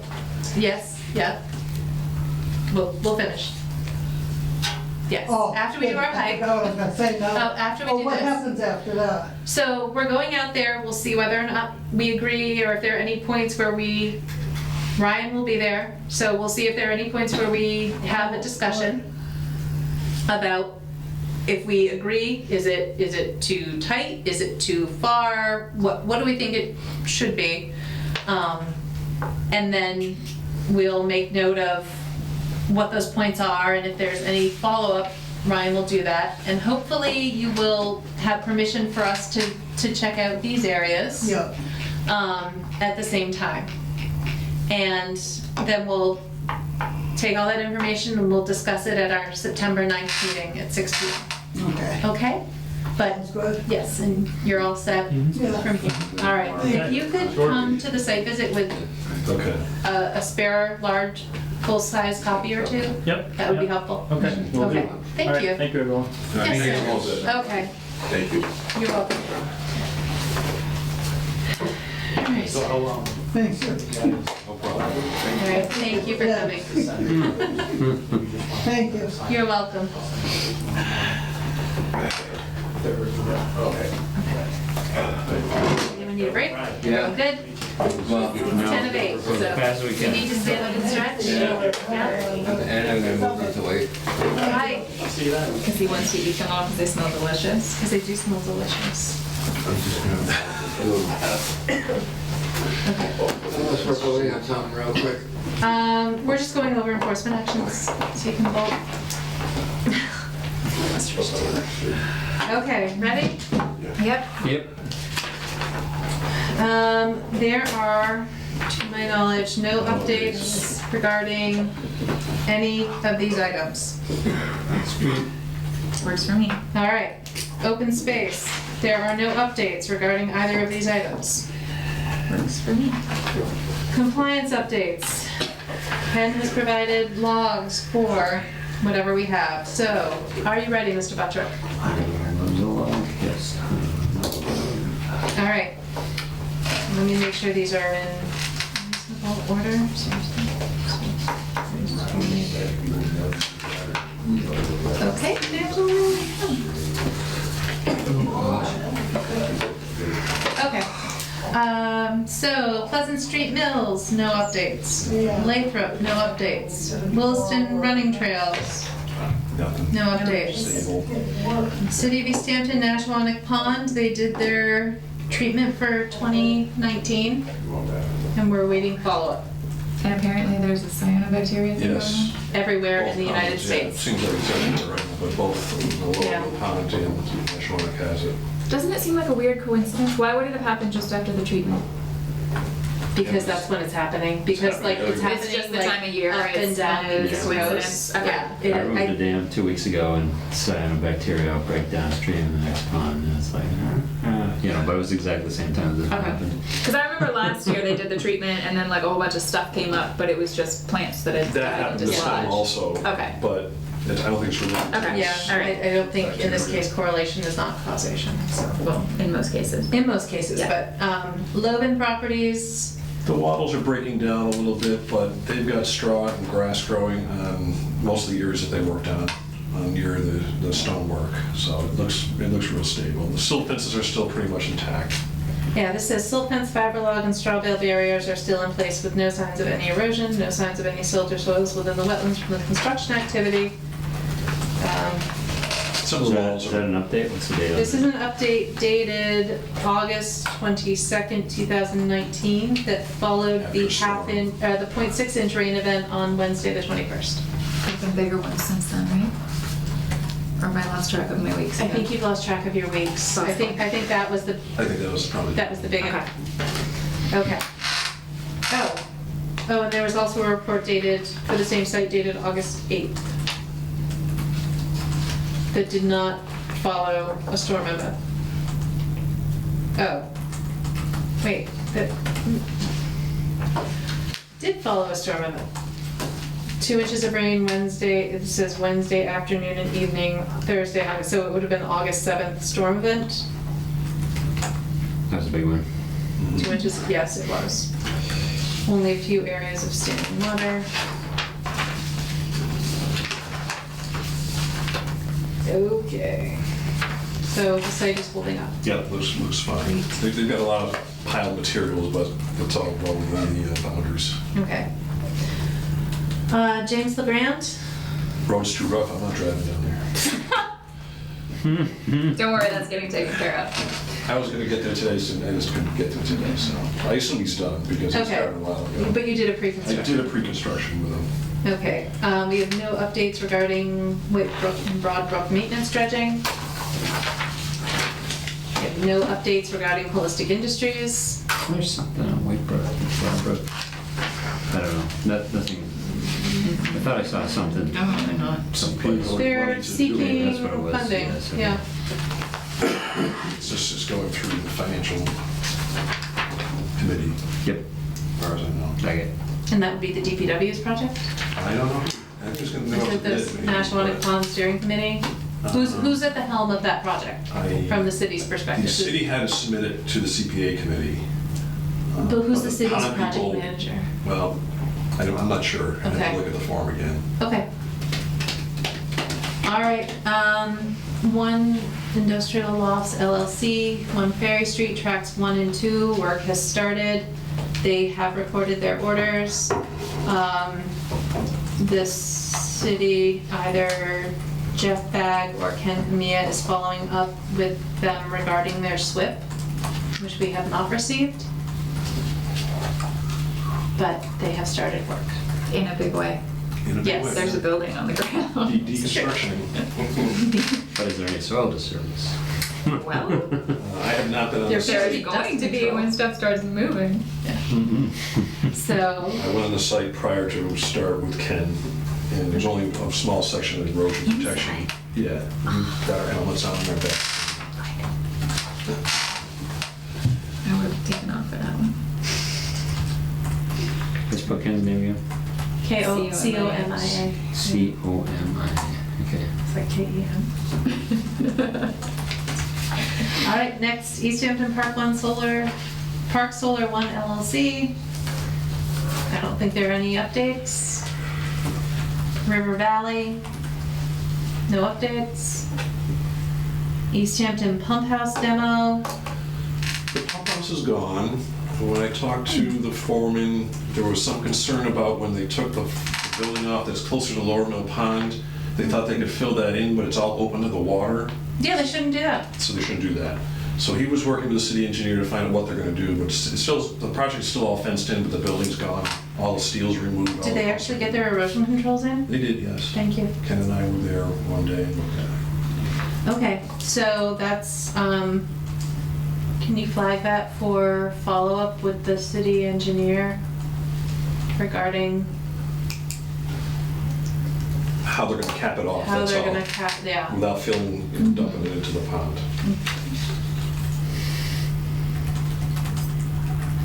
yes, yeah. We'll finish. Yes, oh. after we do our hike. No, I was gonna say no. Oh, after we Oh, do what this. happens after that? So we're going out there, we'll see whether or not we agree, or if there are any points where Ryan will be there, so we'll see if there are any points where we have a discussion about if we agree, is it too tight, is it too far, what do we think it should be? And then we'll make note of what those points are, and if there's any follow-up, Ryan will do that. And hopefully you will have permission for us to check out these areas Yeah. at the same time. And then we'll take all that information and we'll discuss it at our September 9th meeting at 6 p.m. Okay. Okay? But, Sounds good. yes, and you're all set Yeah. from here. All right. If you could come to the site visit with Okay. a spare, large, full-size copy or two, Yep. that would be yep. helpful. Okay. Will do. Okay, All thank right, you. Thank you, everyone. Yes, sir. Thank Okay, Thank you. you're welcome. All right. So I'll, Thanks. No problem. All right, thank you for coming. Thank you. You're welcome. Anyone need a break? Yeah. Good? Well, It's 10 of 8, so Fast as we you can. need to stand up and stretch. and I'm gonna move these away. Hi, Because he wants to eat them all because they smell delicious. because they do smell delicious. Let's work away on something real quick. We're just going over enforcement actions, so you can vote. Okay, ready? Yep. Yep. There are, to my knowledge, no updates regarding any of these items. Works for me. All right, open space. There are no updates regarding either of these items. Works for me. Compliance updates. Ken has provided logs for whatever we have. So, are you ready, Mr. Buttrick? Yes. All right. Let me make sure these are in reasonable order. Okay. Okay. So Pleasant Street Mills, no updates. Yeah. Lathrop, no updates. Williston Running Trails, Nothing. no updates. Stable. City of Easthampton, Nashwanik Pond, they did their treatment for 2019, and we're waiting follow-up And apparently there's a cyanobacteria thing going on. Yes. everywhere in the Both United ponds, yeah. It States. seems like it's everywhere right now, but both the Yeah. lower pond and Nashwanik has it. Doesn't it seem like a weird coincidence? Why would it have happened just after the treatment? Because that's when it's happening, because like it's It's happening just the like time of year, up and it's down when the it's coast. coincidence. Okay. Yeah, I moved the dam 2 weeks ago and cyanobacteria outbreak downstream in the next pond, and it's like, but it was exactly the same time this Okay. happened. Because I remember last year they did the treatment and then like a whole bunch of stuff came up, but it was just plants that had That died and happened this time dislodged. also. Okay. But I don't think it's related. Okay. Yeah, All right. I don't think in this case correlation is not causation, so. Well, in most cases. In most cases, Yeah. but Logan Properties, The wattles are breaking down a little bit, but they've got straw and grass growing on most of the areas that they worked on near the stonework. So it looks real stable. The silt fences are still pretty much intact. Yeah, this says silt fence, fiber log, and straw bale barriers are still in place with no signs of any erosion, no signs of any silt or soils within the wetlands from the construction activity. Some of the walls Is that are, an update? What's the date on This it? is an update dated August 22nd, 2019 that followed the After the 0.6 inch rain event on Wednesday, the 21st. There's been bigger ones since then, right? Or have I lost track of my weeks? I again? think you've lost track of your weeks. I think that was the I think that was probably. big one. Okay. Oh, and there was also a report dated, for the same site dated August 8th. That did not follow a storm event. Oh. Wait, that did follow a storm event. 2 inches of rain Wednesday, it says Wednesday afternoon and evening, Thursday, so it would have been August 7th storm event. That was a big one. 2 inches, yes, it was. Only a few areas of standing water. Okay. So the site is holding up. Yeah, looks fine. They've got a lot of piled materials, but it's all well within the boundaries. Okay. James LeGrand? Road's too rough, I'm not driving down there. Don't worry, that's getting taken care of. I was gonna get there today, so I just couldn't get there today, so I assume he's done because he Okay. started a while ago. But you did a I pre-construction. did a pre-construction with him. Okay, we have no updates regarding White Brook and Broad Brook maintenance dredging. We have no updates regarding Holistic Industries. There's something on White Brook. I don't know. Nothing. I thought I saw something. No, I'm not. Someplace. They're Money to do it, seeking that's what it was, funding, yes, okay. yeah. It's going through the financial committee, Yep. as far as I know. I get. And that would be the DPW's project? I don't know. I'm just gonna Is know. it the National Pond Steering Committee? Who's at the helm of that project, from the city's perspective? The city had to submit it to the CPA committee. But who's the city's pond project people- manager? Well, I'm not sure. I'd have Okay. to look at the form again. Okay. All right, One Industrial Lofts LLC, 1 Ferry Street, tracks 1 and 2, work has started. They have recorded their orders. This city, either Jeff Bag or Ken Camilla is following up with them regarding their SWIP, which we have not received. But they have started work. In a big way. In a big Yes, way. There's a building on the ground. Deconstruction. But is there any soil disturbance? Well, I have not been on the They're site. there's going to be when stuff starts moving. So, I went on the site prior to start with Ken, and there's only a small section of erosion protection. Yeah, we've got our helmets on and our back. I would have taken off for that one. Let's put Ken's name again. Comia. COMIA. Okay. It's like KEM. All right, next, Easthampton Park Solar 1 LLC. I don't think there are any updates. River Valley, no updates. Easthampton Pump House demo. The pump house is gone. When I talked to the foreman, there was some concern about when they took the building off that's closer to Lower Mill Pond. They thought they could fill that in, but it's all open to the water, Yeah, they shouldn't do that. so they shouldn't do that. So he was working with the city engineer to find out what they're gonna do, but it's still, the project's still all fenced in, but the building's gone. All the steel's removed. all Did they the- actually get their erosion controls in? They did, yes. Thank you. Ken and I were there one day and looked at it. Okay, so that's, can you flag that for follow-up with the city engineer regarding How they're gonna cap it off, how that's they're all. gonna cap, yeah. Without filling and dumping it into the pond.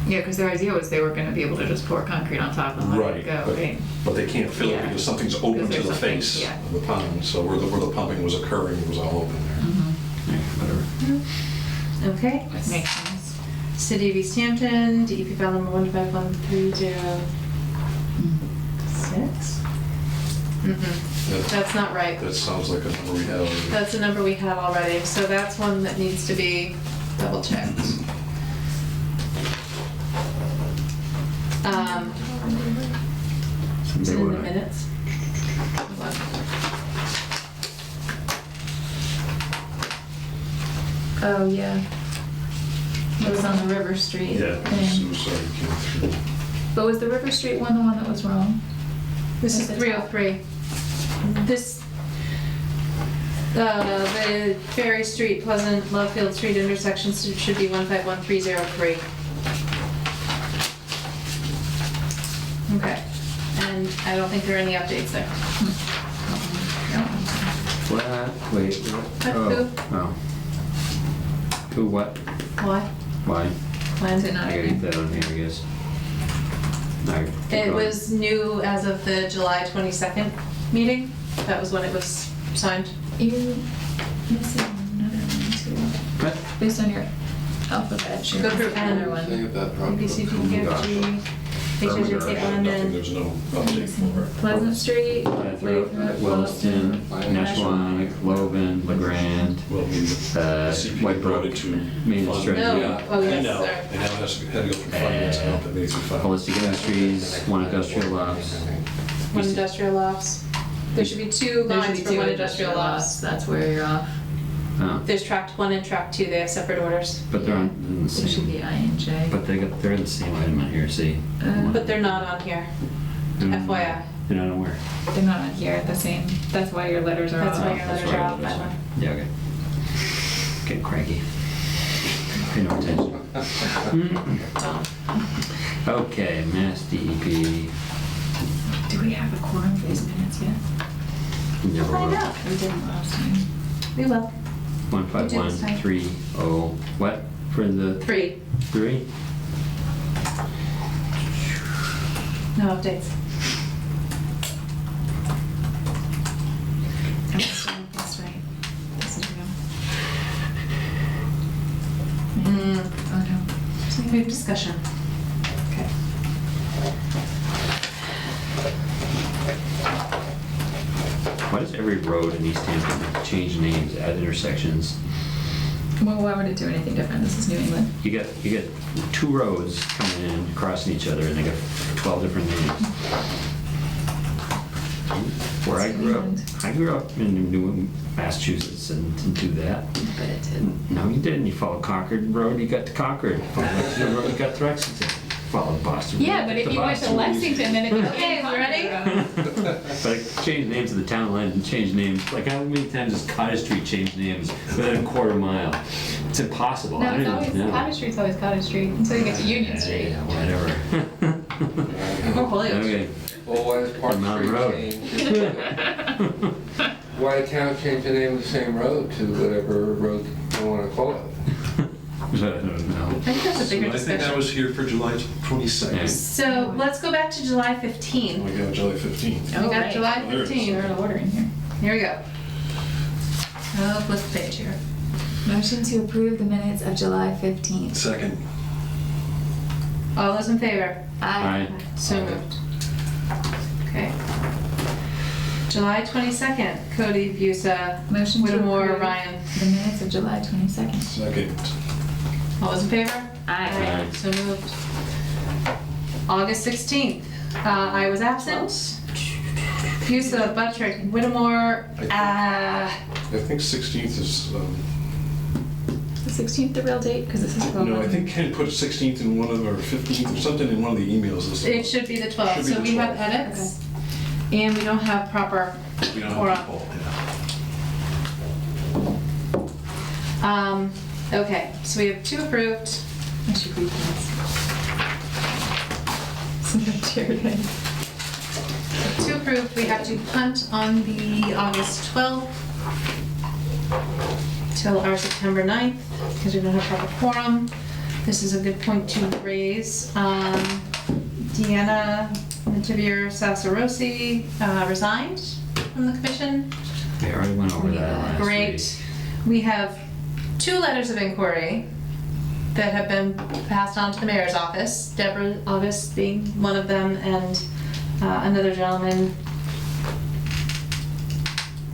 Yeah, because their idea was they were going to be able to just pour concrete on top and let Right, it go, but- right? But they can't fill it Yeah. because something's open Because to there's the something- face yeah. of the pond. So where the pumping was occurring, it was all open there. Whatever. Okay. Makes sense. City of Easthampton, DEP file number 151306. That- That's not right. That sounds like a number we have already. That's a number we have already, so that's one that needs to be double checked. Is They it in the would. minutes? Oh, yeah. It was on the River Street Yeah, thing. suicide came through. But was the River Street one the one that was wrong? This is At the top. 303. This, the Ferry Street, Pleasant, Lovefield Street intersection should be 151303. Okay, and I don't think there are any updates there. What? Wait, what? Who? Oh. Who, what? Why? Why? When? Did not I gotta get that on here, I guess. No, keep It going. was new as of the July 22nd meeting. That was when it was signed. You're missing another one too. What? Based on your alphabet, you're Go through missing another N. one. Think of that A, problem. B, C, D, Oh E, my F, G, H, I, J, K, L, M, Nothing, N. there's no update for it. Pleasant Street, Lathrop, Lathrop, Williston, Nashwauk. Nashwauk, Logan, LeGrand, Well, I mean, the CPA White Brook, voted to Main fund- Street. No. Yeah, Oh, yes, I know. sorry. And now it has to go from finance now, that needs to be funded. Holistic Industries, one industrial lots. One industrial lofts. There should be two There should lines be for two one industrial industrial lofts. lots, that's where you're off. Oh, There's tract 1 and tract 2, they have separate orders. but they're on the There should same, be I and J. but they're the same item on here, see? But they're not on here, FYI. They're not on where? They're not on here at the same, that's why your letters are That's off. why your letters are off that one. Yeah, okay. Getting cranky. Pay no attention. Okay, Mass DEP. Do we have a quorum for these minutes yet? Never Find will. out. We didn't last time. We will. 15130. What? For the 3. 3? No updates. That's right. This is real. Oh no. We have discussion. Okay. Why does every road in Easthampton change names at intersections? Well, why would it do anything different? This is New England. You get 2 roads coming in, crossing each other, and they got 12 different names. Where I grew up in New England, Massachusetts, and didn't do that. But it did. No, you didn't. You followed Concord Road, you got to Concord. Followed Lexington Road, you got to Lexington. Followed Boston Road, Yeah, but if you went to Lexington, then it would Okay, we ready? But change names of the town line and change names. Like how many times does Cottage Street change names within a quarter mile? It's impossible. I No, don't it's even always, know. Cottage Street's always Cottage Street until you get to Union Street. Yeah, whatever. Or Willows. Okay. Well, why does Park Mountain Road. Street change? Why did town change the name of the same road to whatever road they want to call it? I don't know. I think that's a So bigger I think that discussion. was here for July 22nd. Yeah. So let's go back to July 15. We got July 15th. We got July Oh, there it is. 15. We're in order in here. Here we go. Oh, flip the page here. Motion to approve the minutes of July 15th. Second. All those in favor? Aye. So moved. Okay. July 22nd, Cody, Busa, Motion to Whittemore, approve Ryan. the minutes of July 22nd. Second. All those in favor? Aye. So moved. August 16th, I was absent. Busa, Buttrick, Whittemore, I think 16th is, Is the 16th the real date? Because this is 12. no, I think Ken put 16th in one of them, or 15th, or something in one of the emails. it should be the 12th. Should be So the we have 12th. edits, and we don't have proper We don't quorum. have people. Okay, so we have 2 approved. I should read this. Somebody shared it. 2 approved, we have to punt on the August 12th till our September 9th, because we don't have proper quorum. This is a good point to raise. Deanna Nativier Sassarosi resigned from the commission. We already went over that last week. Great. We have 2 letters of inquiry that have been passed on to the mayor's office, Deborah August being one of them, and another gentleman,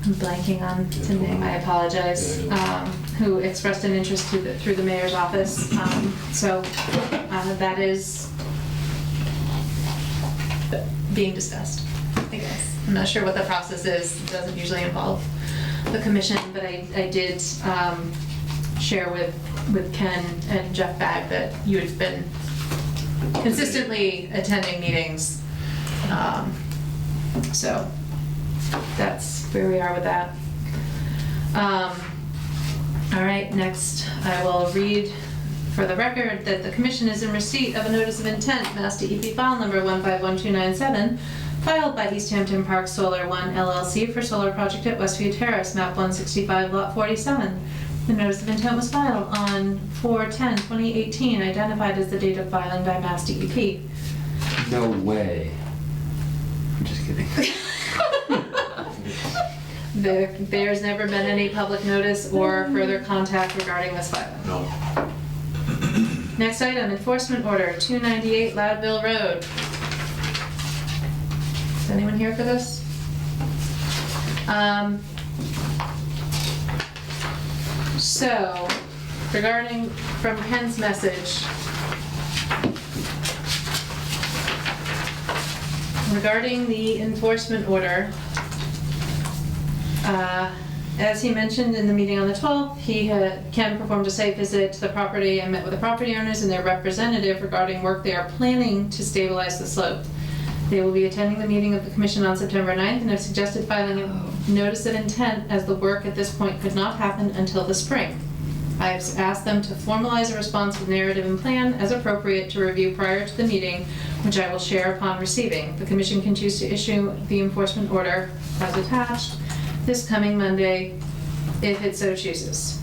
I'm blanking on the name, I apologize, who expressed an interest through the mayor's office. So that is being discussed. I guess. I'm not sure what the process is. It doesn't usually involve the commission, but I did share with Ken and Jeff Bagg that you had been consistently attending meetings. So that's where we are with that. All right, next I will read for the record that the commission is in receipt of a notice of intent, Mass DEP file number 151297, filed by Easthampton Park Solar 1 LLC for solar project at Westview Terrace, map 165, lot 47. The notice of intent was filed on 4/10/2018, identified as the date of filing by Mass DEP. No way. I'm just kidding. There's never been any public notice or further contact regarding this filing. No. Next item, enforcement order 298 Loudville Road. Is anyone here for this? So, regarding, from Ken's message, regarding the enforcement order, as he mentioned in the meeting on the 12th, Ken performed a site visit to the property and met with the property owners and their representative regarding work they are planning to stabilize the slope. They will be attending the meeting of the commission on September 9th and have suggested filing a notice of intent, as the work at this point could not happen until the spring. I have asked them to formalize a response with narrative and plan as appropriate to review prior to the meeting, which I will share upon receiving. The commission can choose to issue the enforcement order as attached this coming Monday, if it so chooses.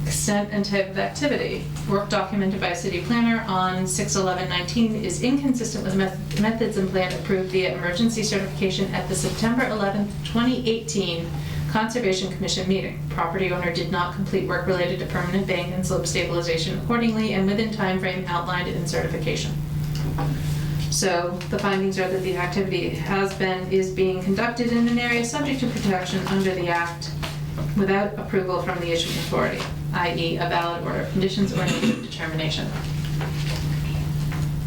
Extent and type of activity. Work documented by a city planner on 6/11/19 is inconsistent with methods and plan approved via emergency certification at the September 11th, 2018 Conservation Commission meeting. Property owner did not complete work related to permanent bank and slope stabilization accordingly and within time frame outlined in certification. So the findings are that the activity is being conducted in an area subject to protection under the Act without approval from the issuing authority, i.e. a valid order of conditions or negative determination.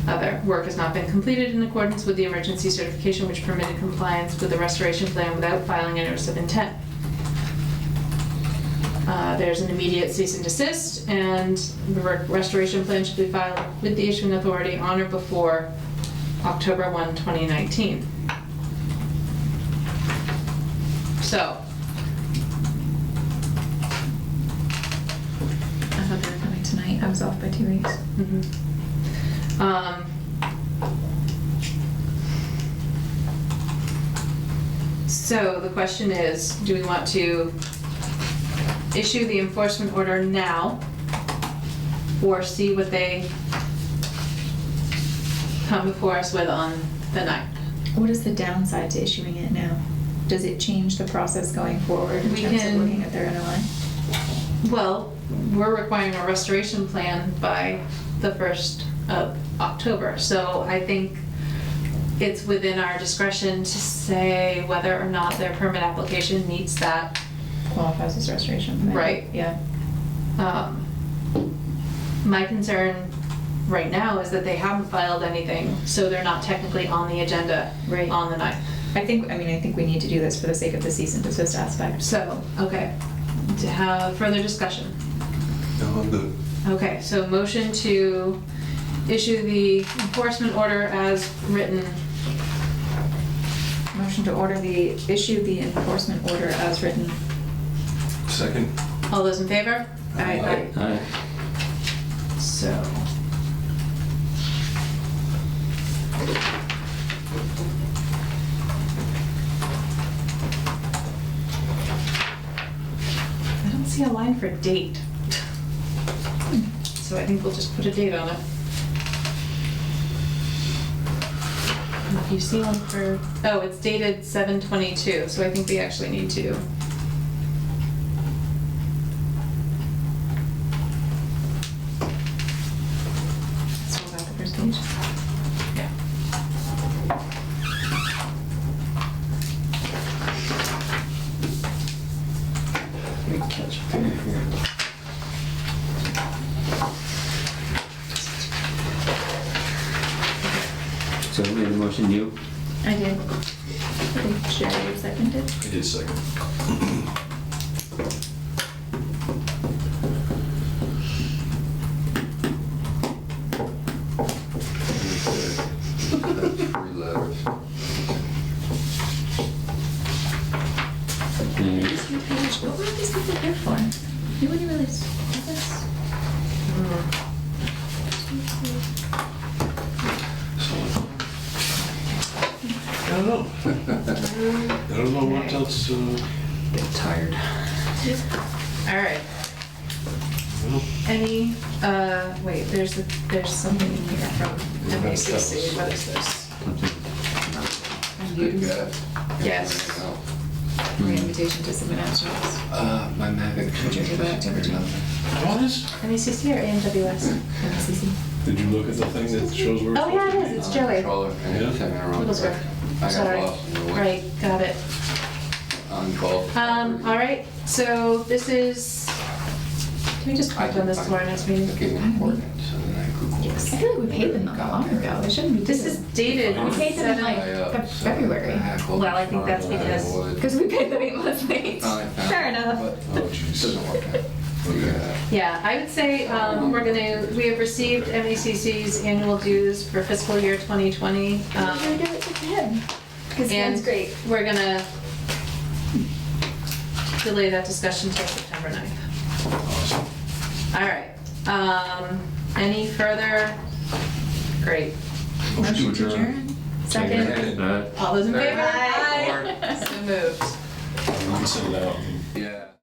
Other work has not been completed in accordance with the emergency certification which permitted compliance with the restoration plan without filing a notice of intent. There's an immediate cease and desist, and the restoration plan should be filed with the issuing authority on or before October 1, 2019. So, I thought they were coming tonight. I was off by 2 weeks. So the question is, do we want to issue the enforcement order now or see what they come before us with on the 9th? What is the downside to issuing it now? Does it change the process going forward in terms of looking at their NOI? Well, we're requiring a restoration plan by the 1st of October, so I think it's within our discretion to say whether or not their permit application meets that. Qualifies as restoration plan. Right. Yeah. My concern right now is that they haven't filed anything, so they're not technically on the agenda on the 9th. I think we need to do this for the sake of the cease and desist aspect. So, okay, to have further discussion. No, I'm good. Okay, so motion to issue the enforcement order as written. Motion to issue the enforcement order as written. Second. All those in favor? Aye. Aye. So. I don't see a line for date. So I think we'll just put a date on it. And if you see one for, oh, it's dated 7/22, so I think we actually need to. Scroll back the first page. Yeah. Let me catch up in here. And you? I did. I think Sherry seconded. I did second. Three letters. And What were these people here for? You wouldn't really see this. I don't know. I don't know what else, Get tired. All right. Any, wait, there's something in here from MACC. What is this? Good guess. Yes. Re-invitation to submit abstracts. My Mavic. Which are October 12th. what is? MACC or AMWS? MCC. Did you look at the thing that shows where? Oh, yeah, it is. It's Joey. Wigglesworth. I Sorry. got lost in the woods. Right, got it. On golf. All right, so this is, can we just comment on this tomorrow next meeting? I gave them coordinates, and then I Googled. Yes. I feel like we paid them not that long ago. They shouldn't be. This is dated We paid them in like February. Well, I think that's Because we paid them 8 months late. Fair enough. Oh, jeez. Doesn't work out. Yeah. Yeah, I would say we have received MACC's annual dues for fiscal year 2020. We're gonna give it to him. Because And Dan's great. we're gonna delay that discussion till September 9th. All right, any further? Great. Motion to adjourn. Second, all those in favor? Aye. Aye. So moved. You can send it out. Yeah.